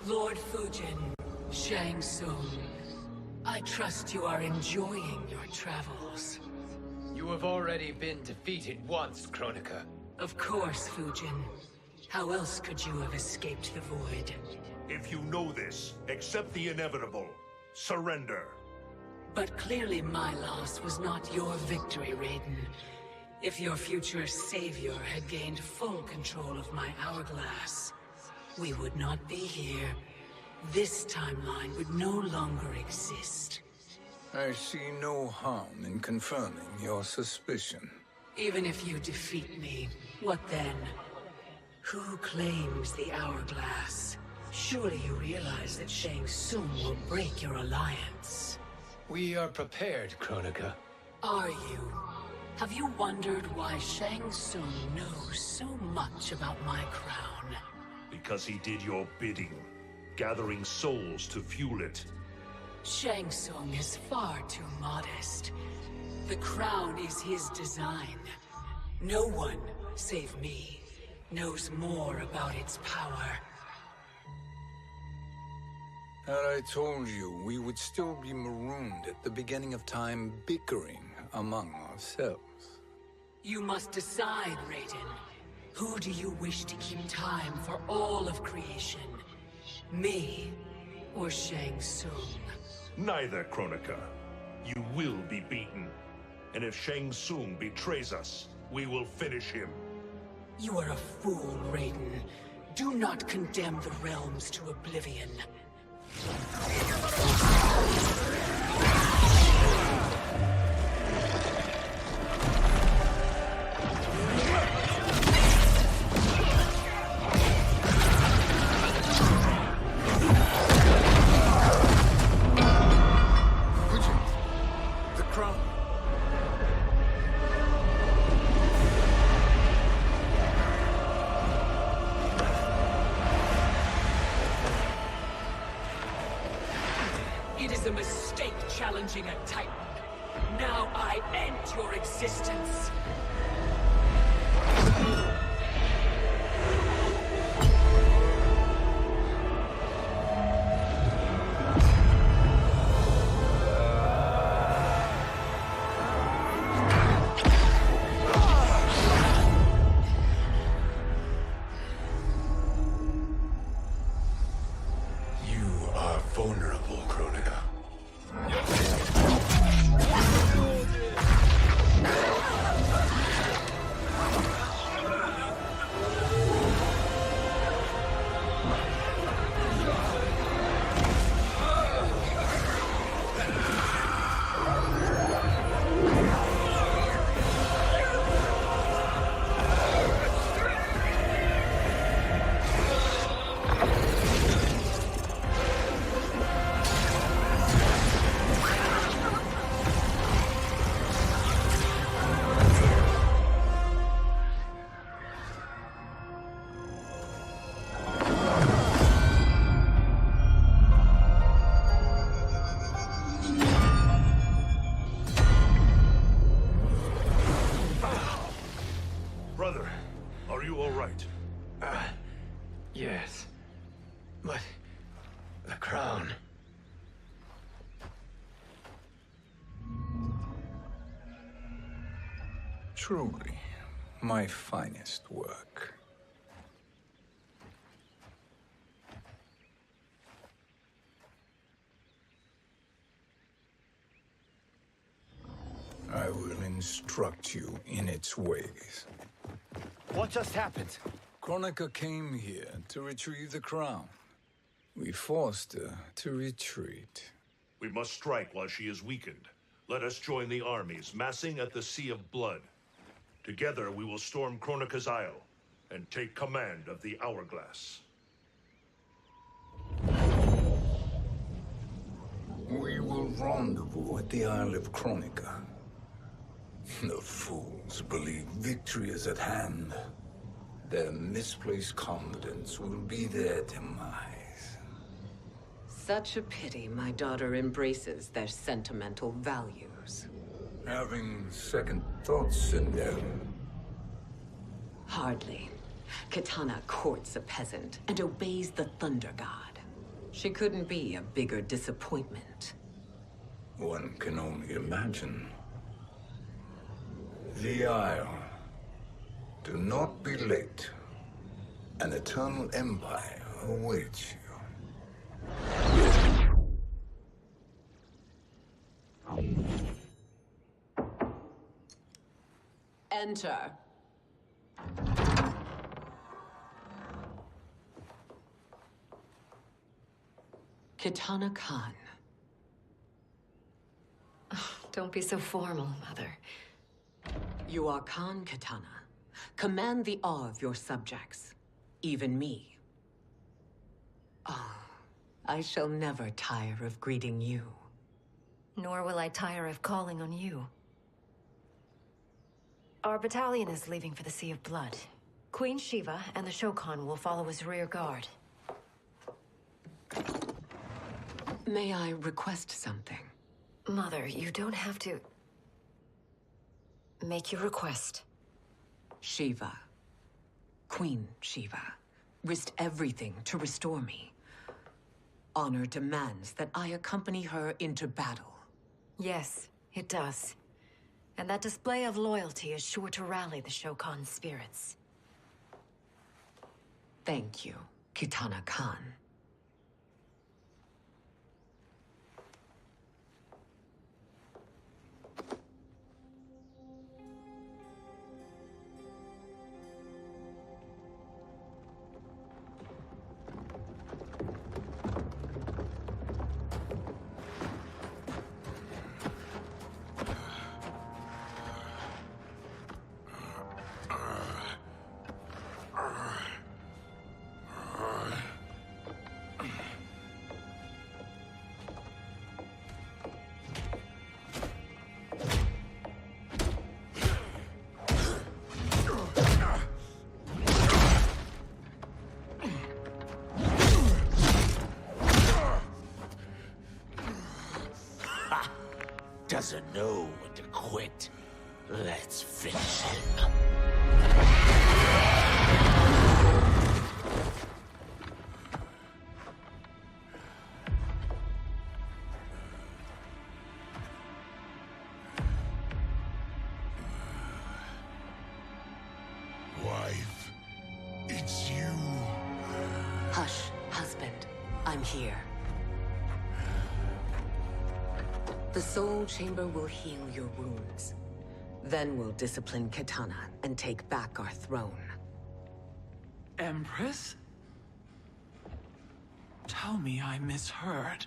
Lord Fujin, Shang Tsung, I trust you are enjoying your travels. You have already been defeated once, Kronika. Of course, Fujin. How else could you have escaped the void? If you know this, accept the inevitable. Surrender. But clearly my loss was not your victory, Raiden. If your future savior had gained full control of my hourglass, we would not be here. This timeline would no longer exist. I see no harm in confirming your suspicion. Even if you defeat me, what then? Who claims the hourglass? Surely you realize that Shang Tsung will break your alliance. We are prepared, Kronika. Are you? Have you wondered why Shang Tsung knows so much about my crown? Because he did your bidding, gathering souls to fuel it. Shang Tsung is far too modest. The crown is his design. No one, save me, knows more about its power. Had I told you, we would still be marooned at the beginning of time, bickering among ourselves. You must decide, Raiden. Who do you wish to keep time for all of creation? Me or Shang Tsung? Neither, Kronika. You will be beaten. And if Shang Tsung betrays us, we will finish him. You are a fool, Raiden. Do not condemn the realms to oblivion. The crown. It is a mistake challenging a Titan. Now I end your existence. You are vulnerable, Kronika. Brother, are you all right? Yes. But the crown. Truly, my finest work. I will instruct you in its ways. What just happened? Kronika came here to retrieve the crown. We forced her to retreat. We must strike while she is weakened. Let us join the armies, massing at the Sea of Blood. Together we will storm Kronika's Isle and take command of the Hourglass. We will rendezvous at the Isle of Kronika. The fools believe victory is at hand. Their misplaced confidence will be their demise. Such a pity my daughter embraces their sentimental values. Having second thoughts in them. Hardly. Kitana courts a peasant and obeys the Thunder God. She couldn't be a bigger disappointment. One can only imagine. The Isle. Do not be late. An eternal empire awaits you. Enter. Kitana Khan. Don't be so formal, Mother. You are Khan Kitana. Command the awe of your subjects. Even me. Oh, I shall never tire of greeting you. Nor will I tire of calling on you. Our battalion is leaving for the Sea of Blood. Queen Shiva and the Shokan will follow as rear guard. May I request something? Mother, you don't have to... make your request. Shiva. Queen Shiva. Risked everything to restore me. Honor demands that I accompany her into battle. Yes, it does. And that display of loyalty is sure to rally the Shokan spirits. Thank you, Kitana Khan. Doesn't know when to quit. Let's finish him. Wife, it's you. Hush, husband. I'm here. The Soul Chamber will heal your wounds. Then we'll discipline Kitana and take back our throne. Empress? Tell me I misheard.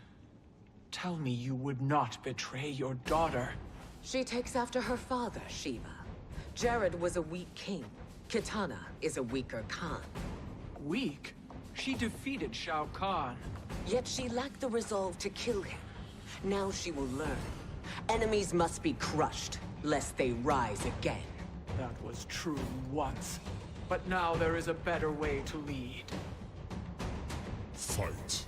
Tell me you would not betray your daughter. She takes after her father, Shiva. Jared was a weak king. Kitana is a weaker Khan. Weak? She defeated Shao Kahn. Yet she lacked the resolve to kill him. Now she will learn. Enemies must be crushed, lest they rise again. That was true once. But now there is a better way to lead. Fight.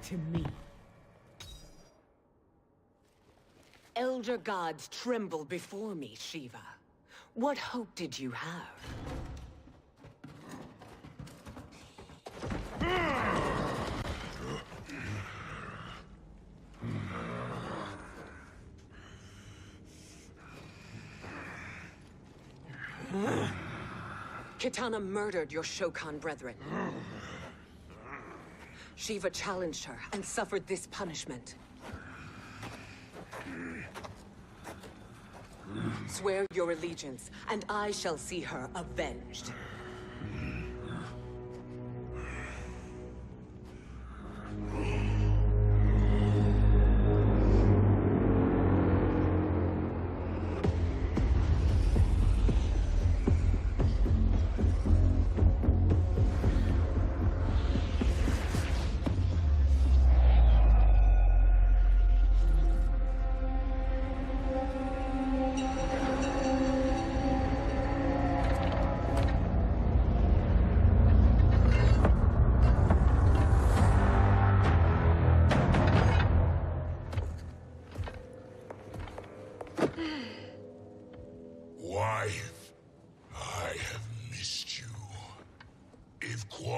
To me. Elder gods tremble before me, Shiva. What hope did you have? Kitana murdered your Shokan brethren. Shiva challenged her and suffered this punishment. Swear your allegiance, and I shall see her avenged.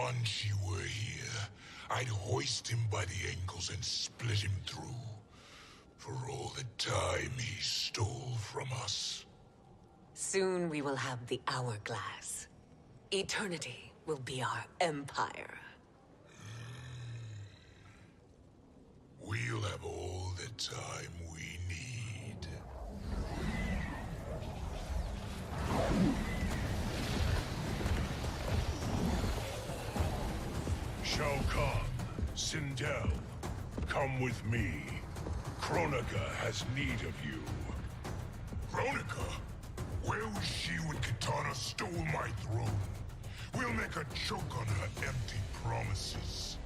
Quan Chi were here, I'd hoist him by the ankles and split him through. For all the time he stole from us. Soon we will have the hourglass. Eternity will be our empire. We'll have all the time we need. Shao Kahn, Sindel, come with me. Kronika has need of you. Kronika? Where was she when Kitana stole my throne? We'll make a choke on her empty promises.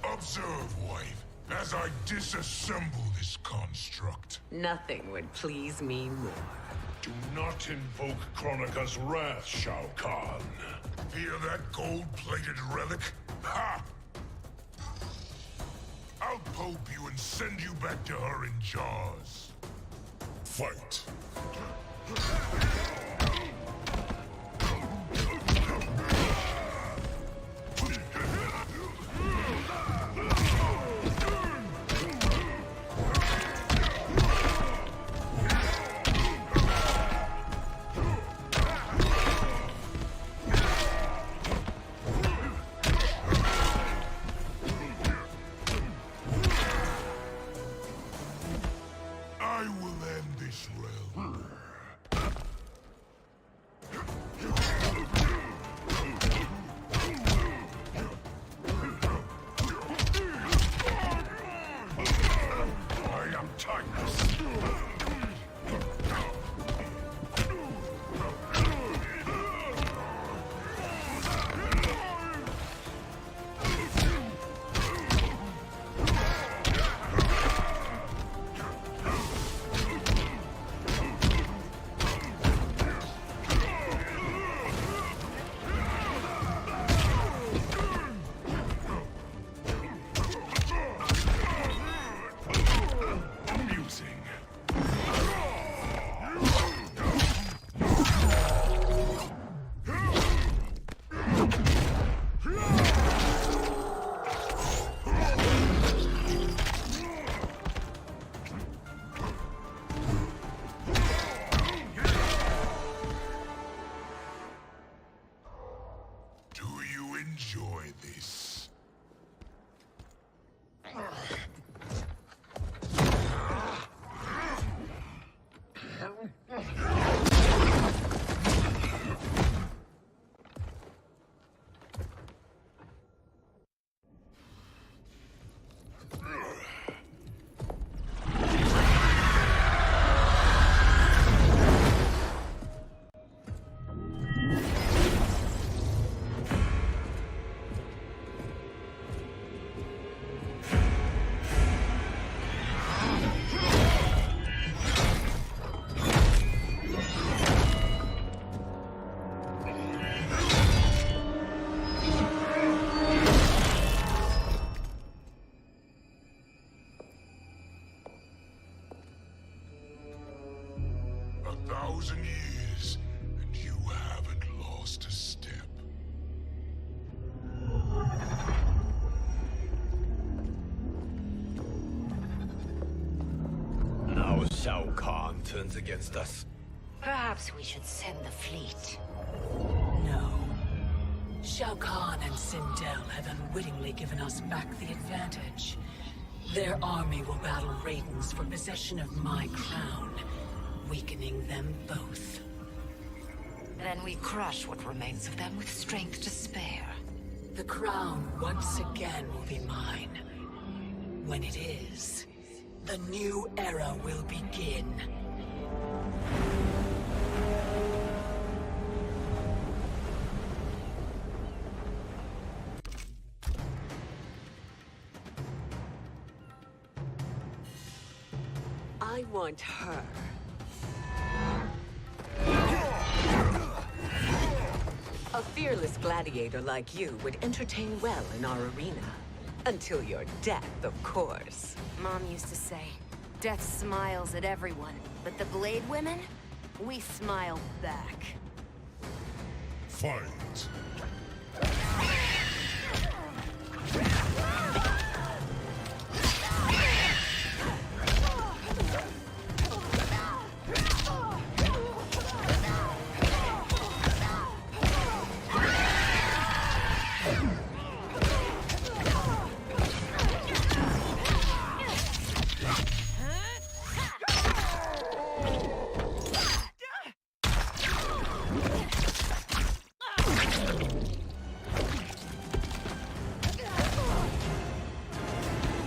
Observe, wife, as I disassemble this construct. Nothing would please me more. Do not invoke Kronika's wrath, Shao Kahn. Hear that gold-plated relic? Ha! I'll pope you and send you back to her in jars. Fight. I will end this realm. I am timeless. Amusing. Do you enjoy this? A 1,000 years, and you haven't lost a step. Now Shao Kahn turns against us. Perhaps we should send the fleet. No. Shao Kahn and Sindel have unwittingly given us back the advantage. Their army will battle Raidens for possession of my crown, weakening them both. Then we crush what remains of them with strength to spare. The crown once again will be mine. When it is, the new era will begin. I want her. A fearless gladiator like you would entertain well in our arena. Until your death, of course. Mom used to say, death smiles at everyone, but the Blade Women, we smile back. Fight!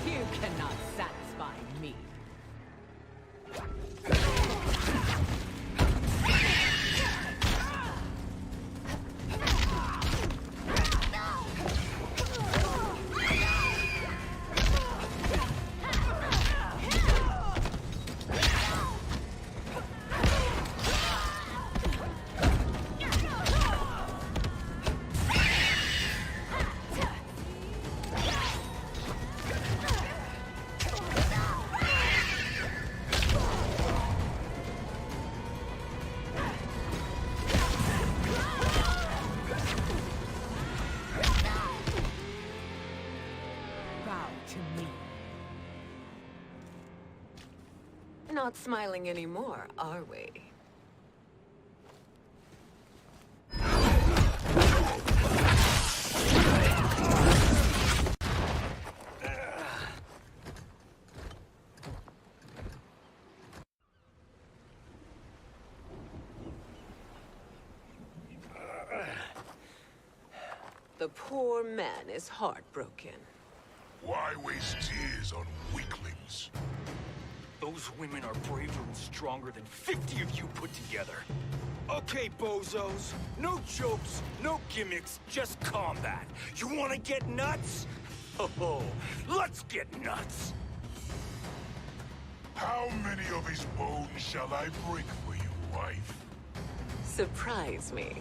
You cannot satisfy me. Bow to me. Not smiling anymore, are we? The poor man is heartbroken. Why waste tears on weaklings? Those women are braver and stronger than 50 of you put together. Okay, bozos. No jokes, no gimmicks, just combat. You wanna get nuts? Oh, let's get nuts! How many of his bones shall I break for you, wife? Surprise me.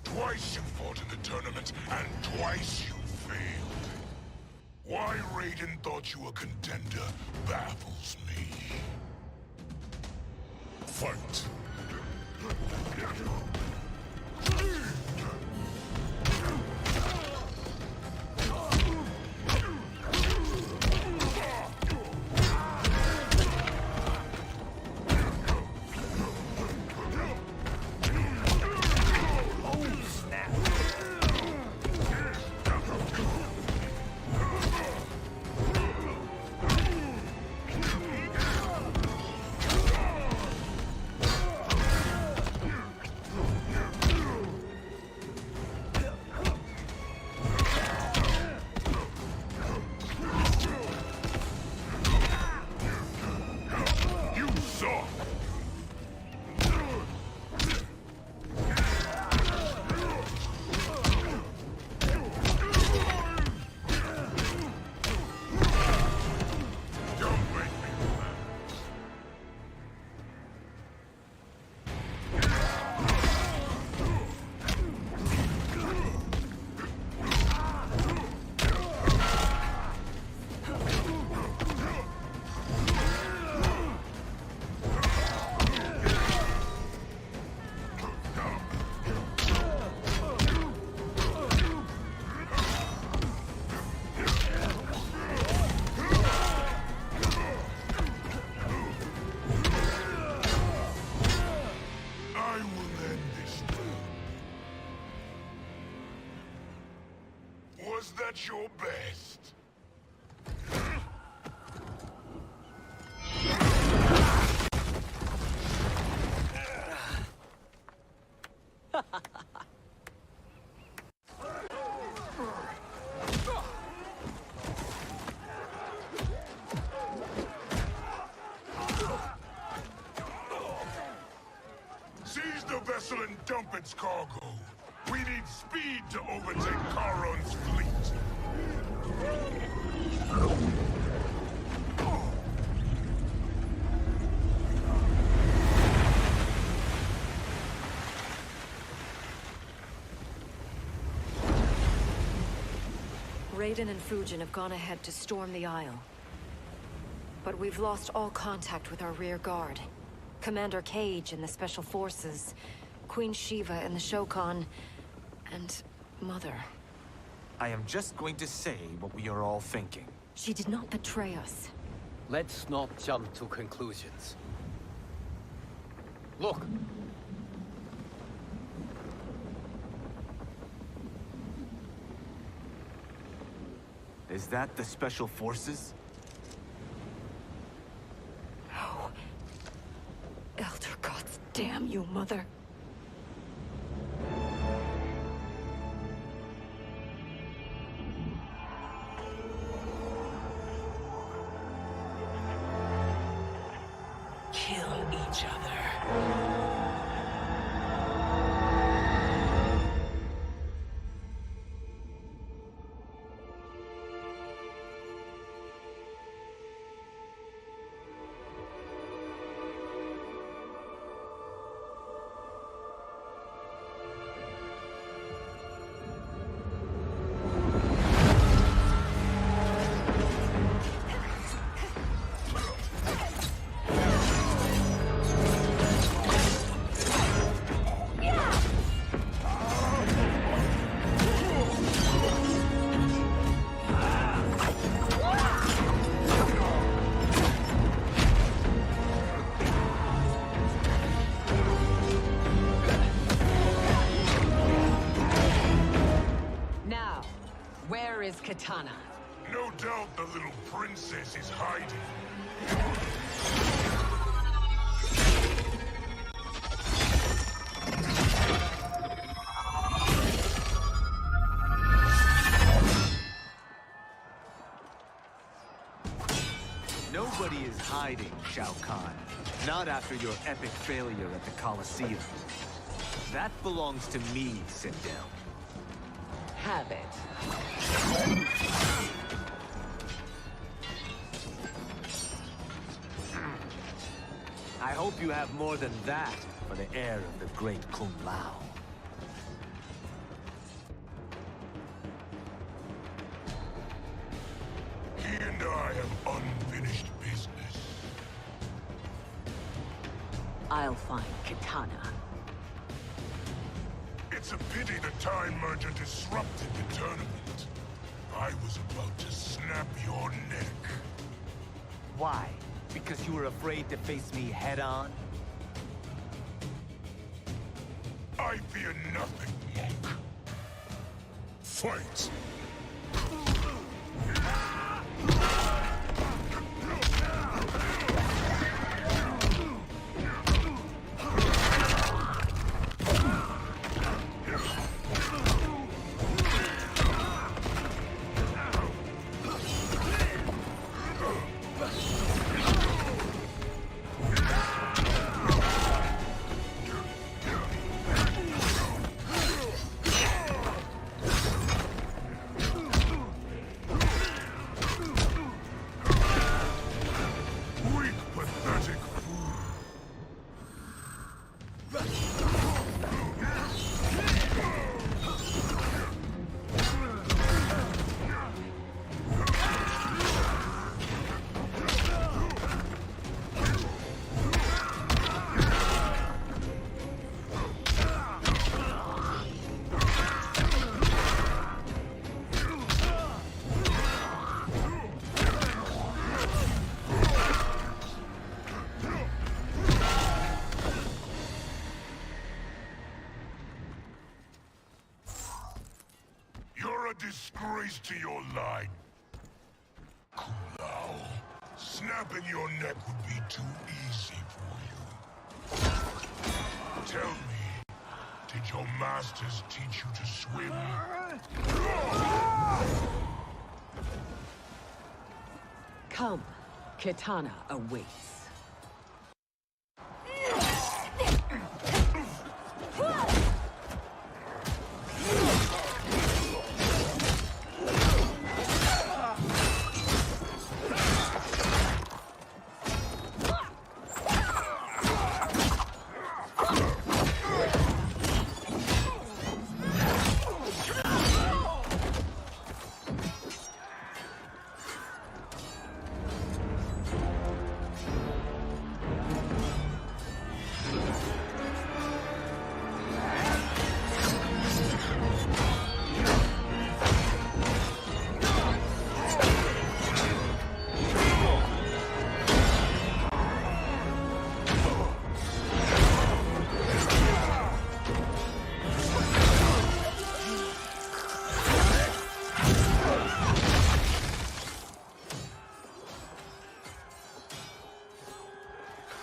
Twice you fought in the tournament, and twice you failed. Why Raiden thought you a contender baffles me. Fight! Was that your best? Seize the vessel and dump its cargo. We need speed to overtake Charon's fleet. Raiden and Fujin have gone ahead to storm the Isle. But we've lost all contact with our rear guard. Commander Cage and the Special Forces, Queen Shiva and the Shokan, and Mother. I am just going to say what we are all thinking. She did not betray us. Let's not jump to conclusions. Look! Is that the Special Forces? No. Elder gods, damn you, Mother. Kill each other. Where is Kitana? No doubt the little princess is hiding. Nobody is hiding, Shao Kahn. Not after your epic failure at the Colosseum. That belongs to me, Sindel. Have it. I hope you have more than that for the heir of the great Kung Lao. He and I have unfinished business. I'll find Kitana. It's a pity the Time Merger disrupted the tournament. I was about to snap your neck. Why? Because you were afraid to face me head-on? I fear nothing, monk. Fight! Disgrace to your line. Kung Lao, snapping your neck would be too easy for you. Tell me, did your masters teach you to swim? Come, Kitana awaits.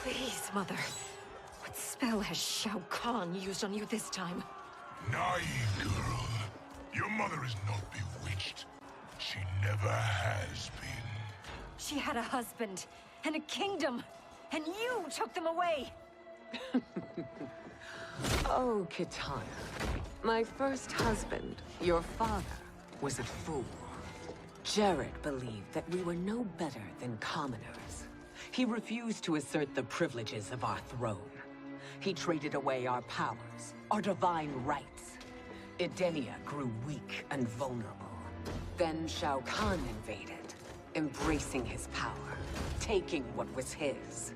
Please, Mother. What spell has Shao Kahn used on you this time? Naive girl. Your mother is not bewitched. She never has been. She had a husband and a kingdom, and you took them away! Oh, Kitana. My first husband, your father, was a fool. Jared believed that we were no better than commoners. He refused to assert the privileges of our throne. He traded away our powers, our divine rights. Edenia grew weak and vulnerable. Then Shao Kahn invaded, embracing his power, taking what was his.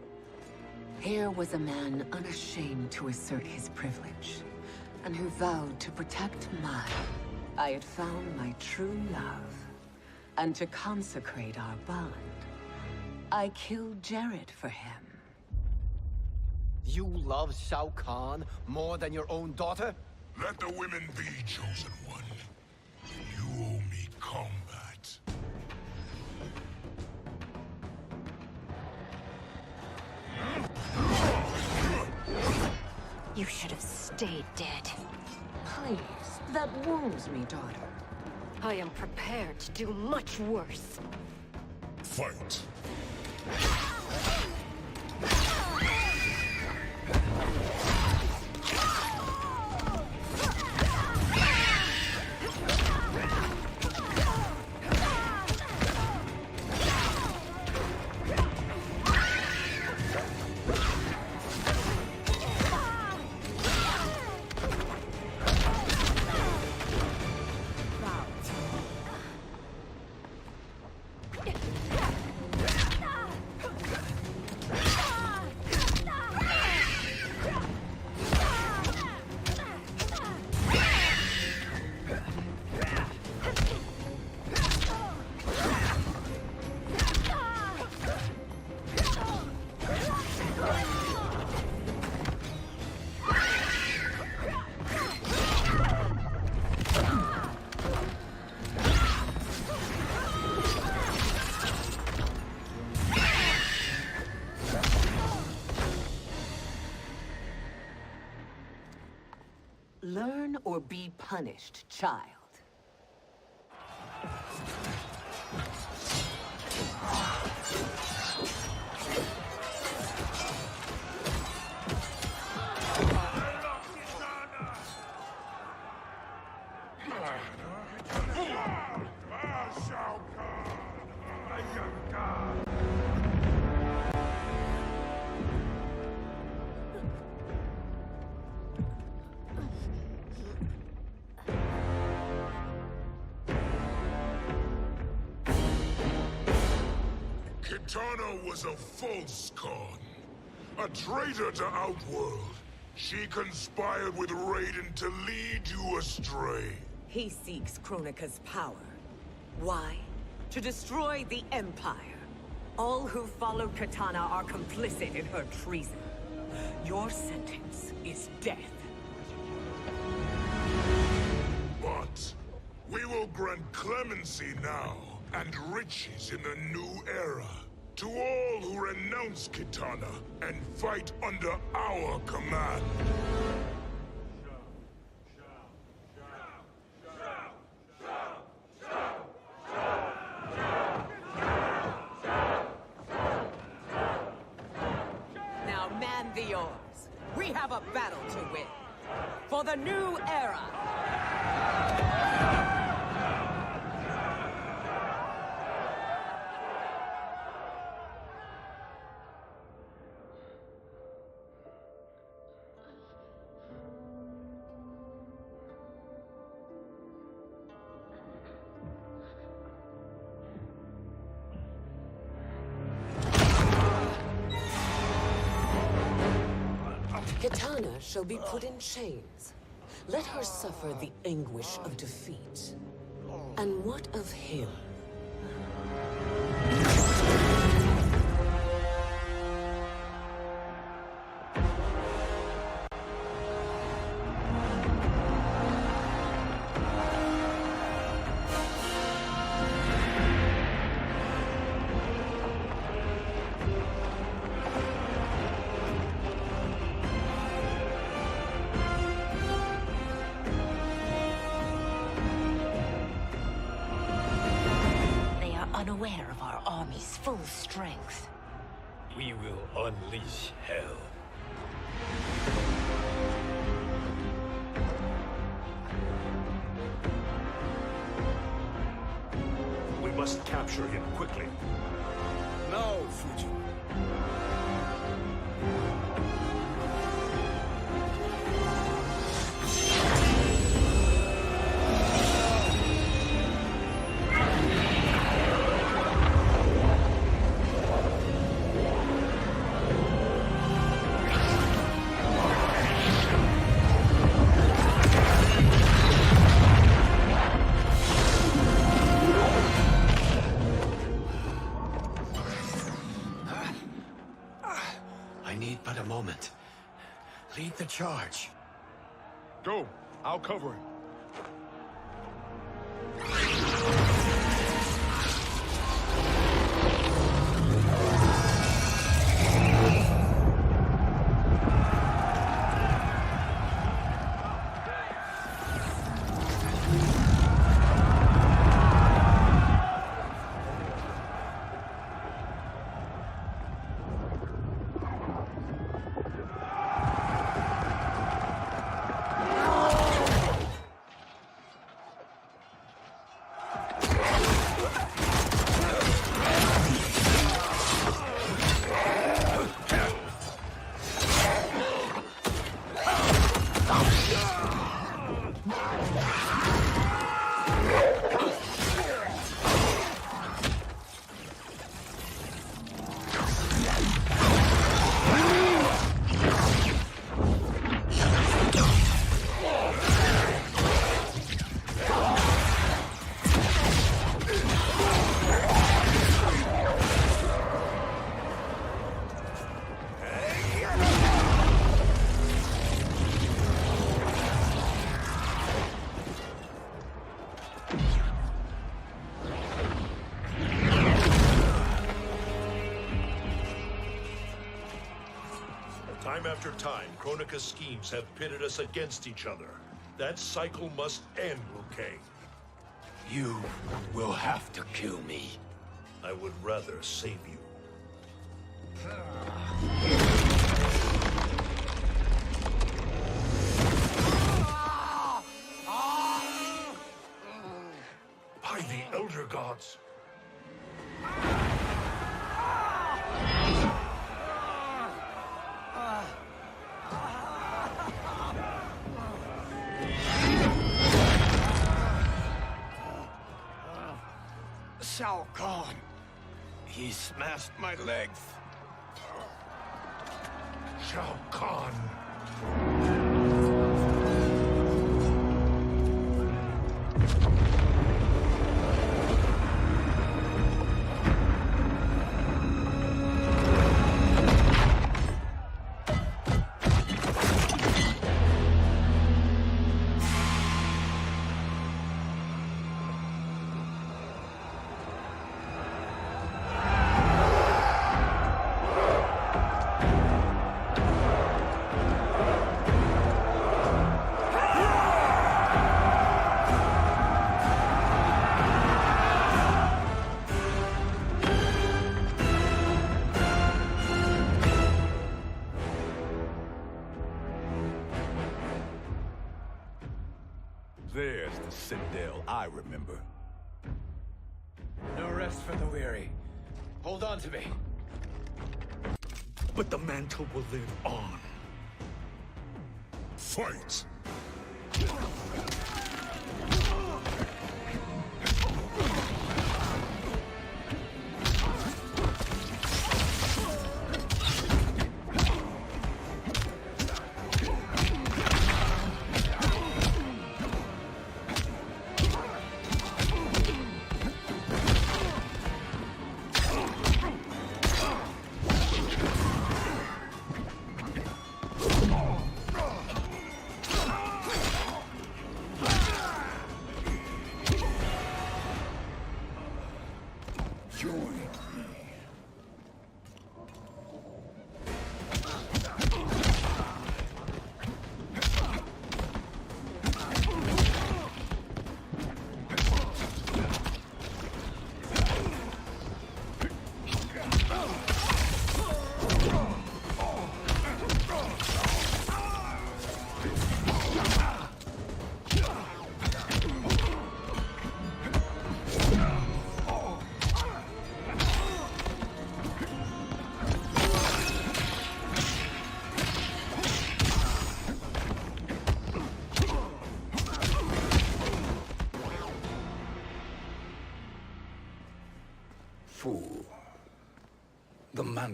Here was a man unashamed to assert his privilege, and who vowed to protect mine. I had found my true love, and to consecrate our bond, I killed Jared for him. You love Shao Kahn more than your own daughter? Let the women be, chosen one. You owe me combat. You should have stayed dead. Please, that wounds me, daughter. I am prepared to do much worse. Fight. Learn or be punished, child. Kitana was a false Khan, a traitor to Outworld. She conspired with Raiden to lead you astray. He seeks Kronika's power. Why? To destroy the Empire. All who follow Kitana are complicit in her treason. Your sentence is death. But we will grant clemency now and riches in the new era to all who renounce Kitana and fight under our command. Now man the oars. We have a battle to win. For the new era. Kitana shall be put in chains. Let her suffer the anguish of defeat. And what of him? from his full strength. We will unleash hell. We must capture him quickly. Now, Fujin. I need but a moment. Lead the charge. Go. I'll cover him. Time after time, Kronika's schemes have pitted us against each other. That cycle must end, Liu Kang. You will have to kill me. I would rather save you. By the Elder Gods. Shao Kahn. He smashed my legs. Shao Kahn. There's the Citadel I remember. No rest for the weary. Hold on to me. But the mantle will live on. Fight!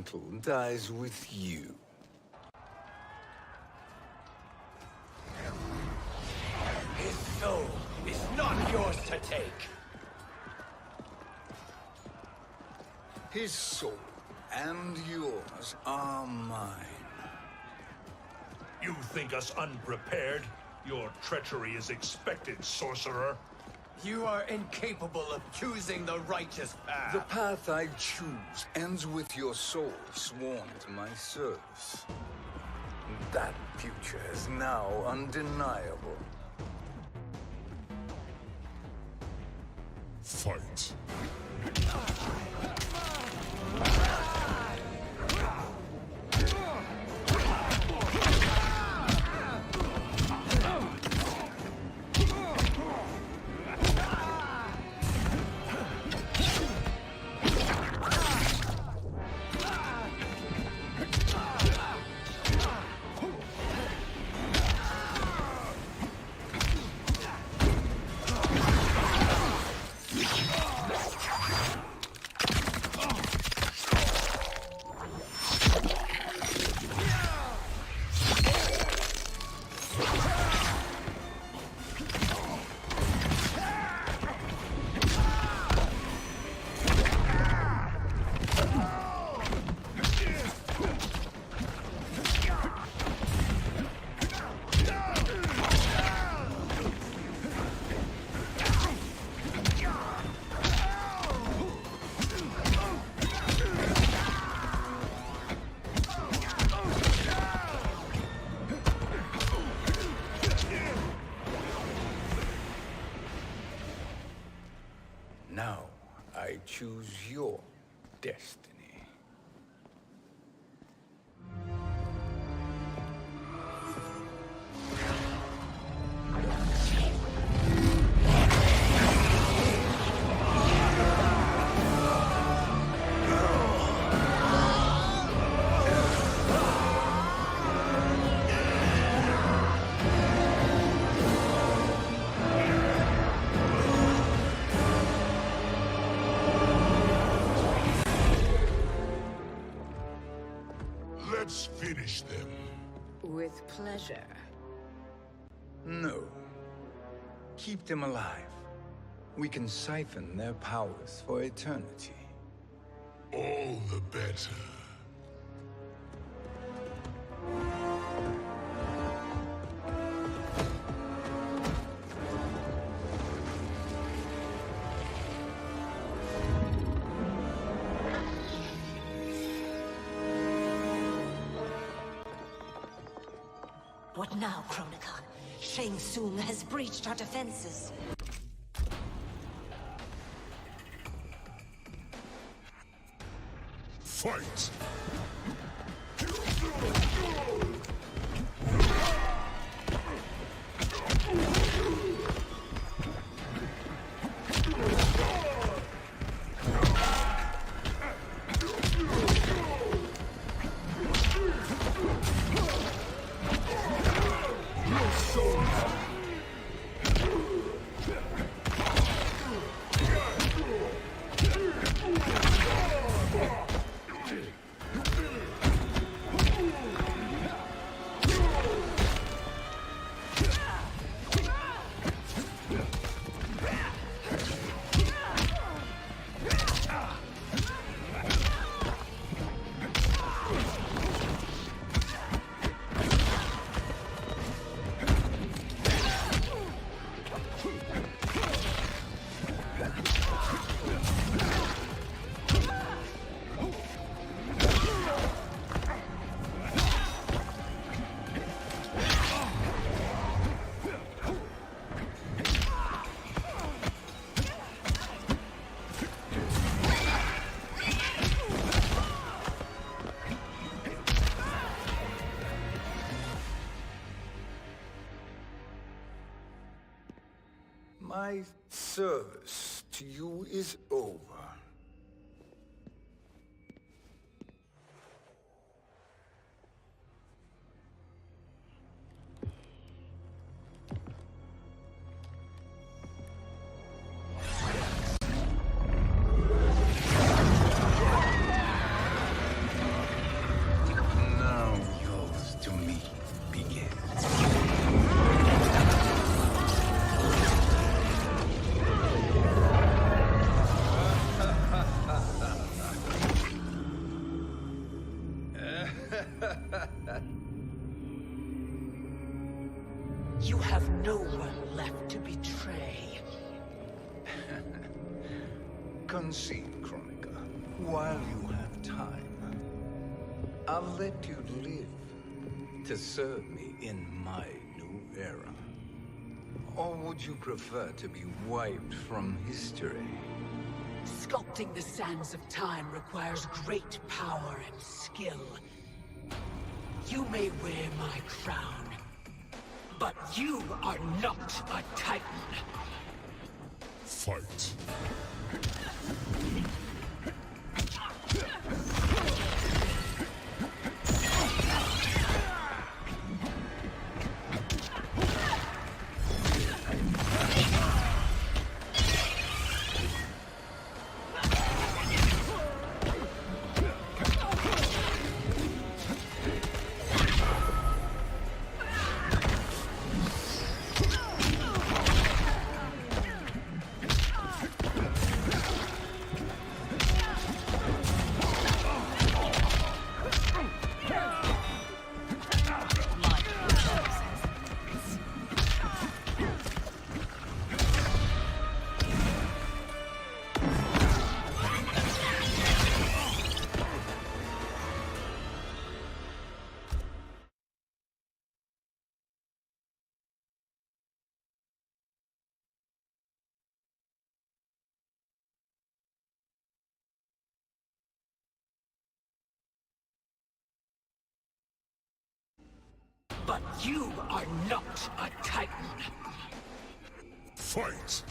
mantle dies with you. His soul is not yours to take. His soul and yours are mine. You think us unprepared? Your treachery is expected, sorcerer. You are incapable of choosing the righteous path. The path I choose ends with your soul sworn to my service. That future is now undeniable. Fight. Now, I choose your destiny. Let's finish them. With pleasure. No. Keep them alive. We can siphon their powers for eternity. All the better. What now, Kronika? Shang Tsung has breached our defenses. Fight! My service to you is over. You have no one left to betray. Concede, Chronica, while you have time. I'll let you live to serve me in my new era. Or would you prefer to be wiped from history? Sculpting the sands of time requires great power and skill. You may wear my crown, but you are not a Titan. Fight. But you are not a Titan. Fight!